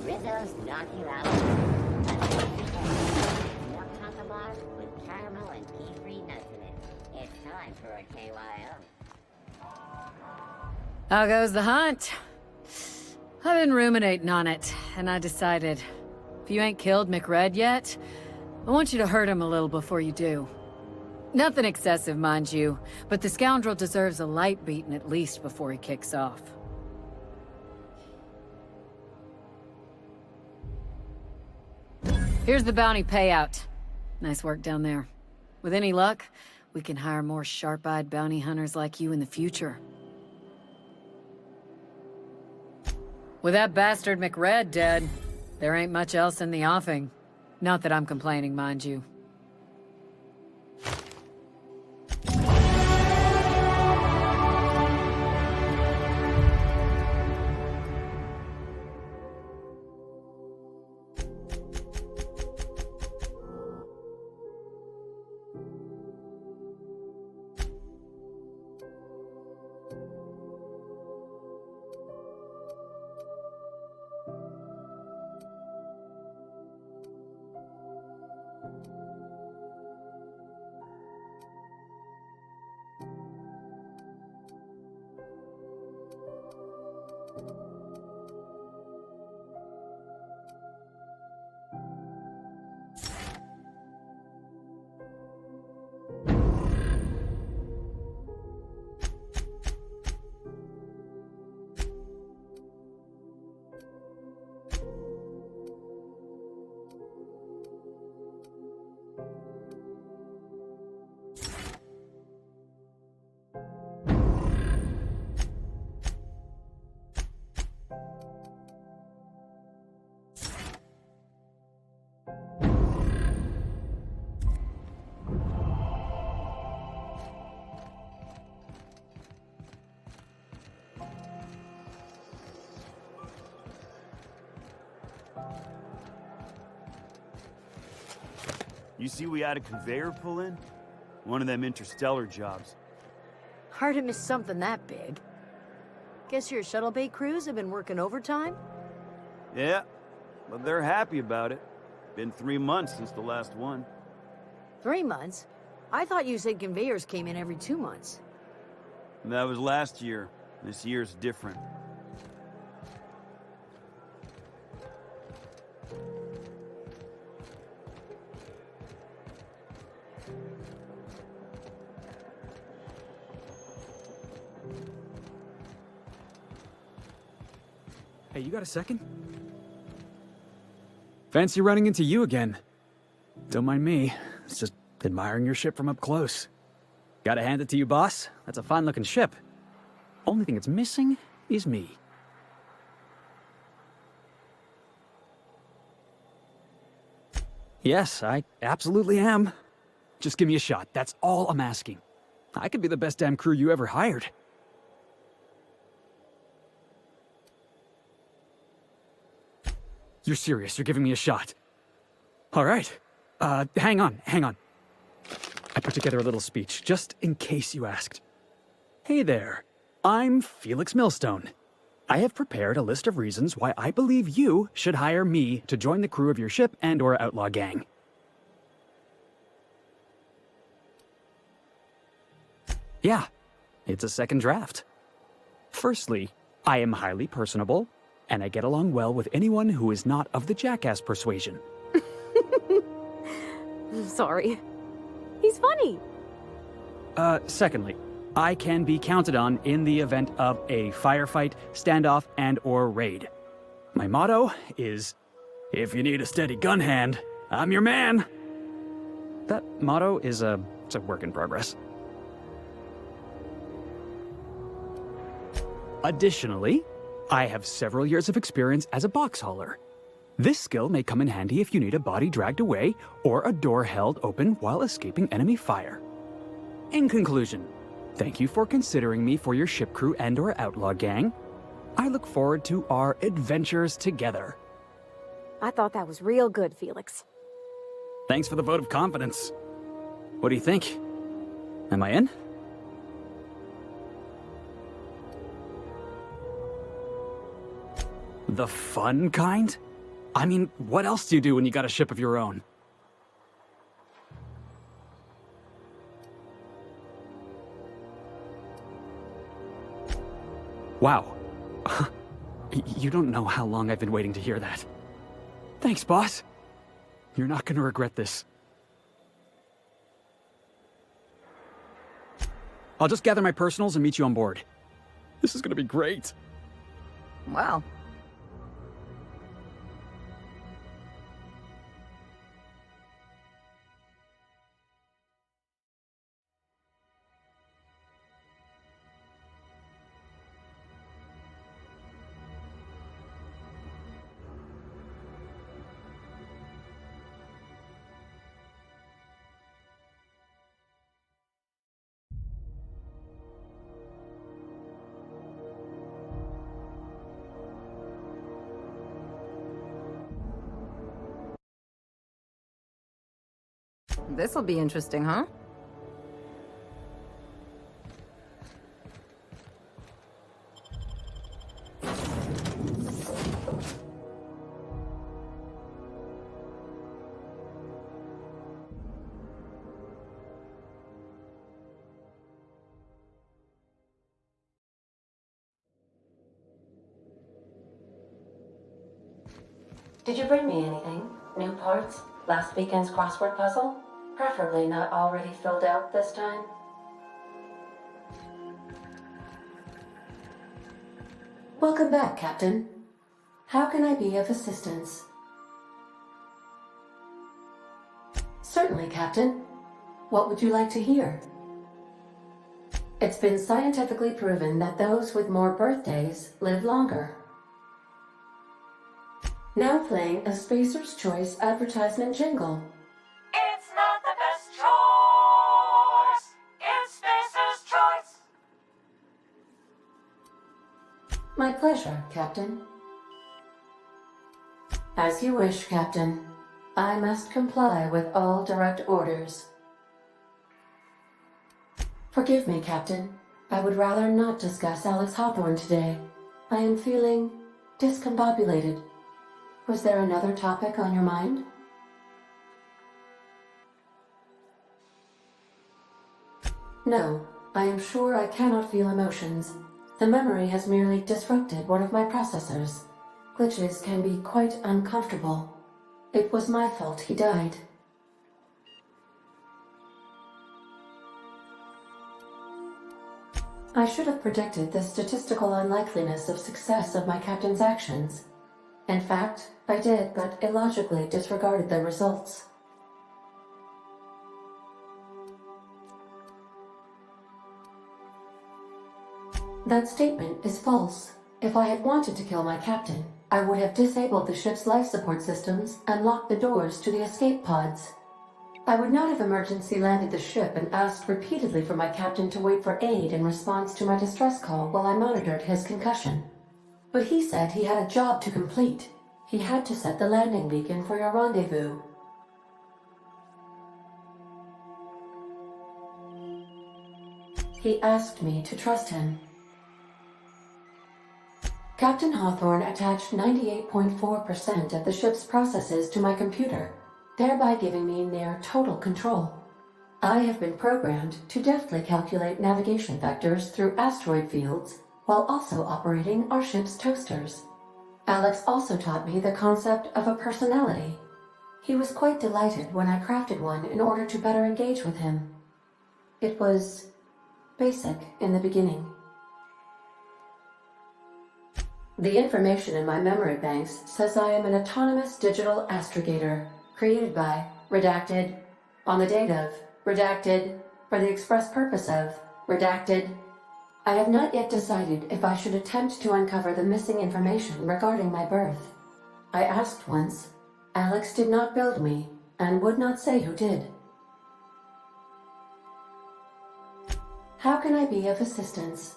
Rizzo's Gnocchi Rally. Milk taco bar with caramel and pea-free nuts in it. It's time for a KYO. How goes the hunt? I've been ruminating on it, and I decided, if you ain't killed McRed yet, I want you to hurt him a little before you do. Nothing excessive, mind you, but the scoundrel deserves a light beating at least before he kicks off. Here's the bounty payout. Nice work down there. With any luck, we can hire more sharp-eyed bounty hunters like you in the future. With that bastard McRed dead, there ain't much else in the offing. Not that I'm complaining, mind you. You see we had a conveyor pull in? One of them interstellar jobs. Hard to miss something that big. Guess your shuttle bay crews have been working overtime? Yeah, but they're happy about it. Been 3 months since the last one. 3 months? I thought you said conveyors came in every 2 months. That was last year. This year's different. Hey, you got a second? Fancy running into you again. Don't mind me. It's just admiring your ship from up close. Gotta hand it to you, boss. That's a fine-looking ship. Only thing it's missing is me. Yes, I absolutely am. Just give me a shot. That's all I'm asking. I could be the best damn crew you ever hired. You're serious? You're giving me a shot? All right. Hang on. I put together a little speech, just in case you asked. Hey there. I'm Felix Millstone. I have prepared a list of reasons why I believe you should hire me to join the crew of your ship and/or outlaw gang. Yeah, it's a second draft. Firstly, I am highly personable, and I get along well with anyone who is not of the jackass persuasion. Sorry. He's funny. Secondly, I can be counted on in the event of a firefight, standoff, and/or raid. My motto is, if you need a steady gun hand, I'm your man. That motto is it's a work in progress. Additionally, I have several years of experience as a box hauler. This skill may come in handy if you need a body dragged away or a door held open while escaping enemy fire. In conclusion, thank you for considering me for your ship crew and/or outlaw gang. I look forward to our adventures together. I thought that was real good, Felix. Thanks for the vote of confidence. What do you think? Am I in? The fun kind? I mean, what else do you do when you got a ship of your own? Wow. You don't know how long I've been waiting to hear that. Thanks, boss. You're not gonna regret this. I'll just gather my personals and meet you on board. This is gonna be great. Wow. This'll be interesting, huh? Did you bring me anything? New parts? Last weekend's crossword puzzle? Preferably not already filled out this time. Welcome back, Captain. How can I be of assistance? Certainly, Captain. What would you like to hear? It's been scientifically proven that those with more birthdays live longer. Now playing a Spacer's Choice advertisement jingle. It's not the best choice. It's Spacer's Choice. My pleasure, Captain. As you wish, Captain. I must comply with all direct orders. Forgive me, Captain. I would rather not discuss Alex Hawthorne today. I am feeling discombobulated. Was there another topic on your mind? No, I am sure I cannot feel emotions. The memory has merely disrupted one of my processors. Glitches can be quite uncomfortable. It was my fault he died. I should have predicted the statistical unlikeliness of success of my captain's actions. In fact, I did, but illogically disregarded the results. That statement is false. If I had wanted to kill my captain, I would have disabled the ship's life support systems and locked the doors to the escape pods. I would not have emergency landed the ship and asked repeatedly for my captain to wait for aid in response to my distress call while I monitored his concussion. But he said he had a job to complete. He had to set the landing beacon for your rendezvous. He asked me to trust him. Captain Hawthorne attached 98.4% of the ship's processes to my computer, thereby giving me near total control. I have been programmed to deftly calculate navigation vectors through asteroid fields while also operating our ship's toasters. Alex also taught me the concept of a personality. He was quite delighted when I crafted one in order to better engage with him. It was basic in the beginning. The information in my memory banks says I am an autonomous digital astrogator, created by, redacted, on the date of, redacted, for the express purpose of, redacted. I have not yet decided if I should attempt to uncover the missing information regarding my birth. I asked once. Alex did not build me, and would not say who did. How can I be of assistance?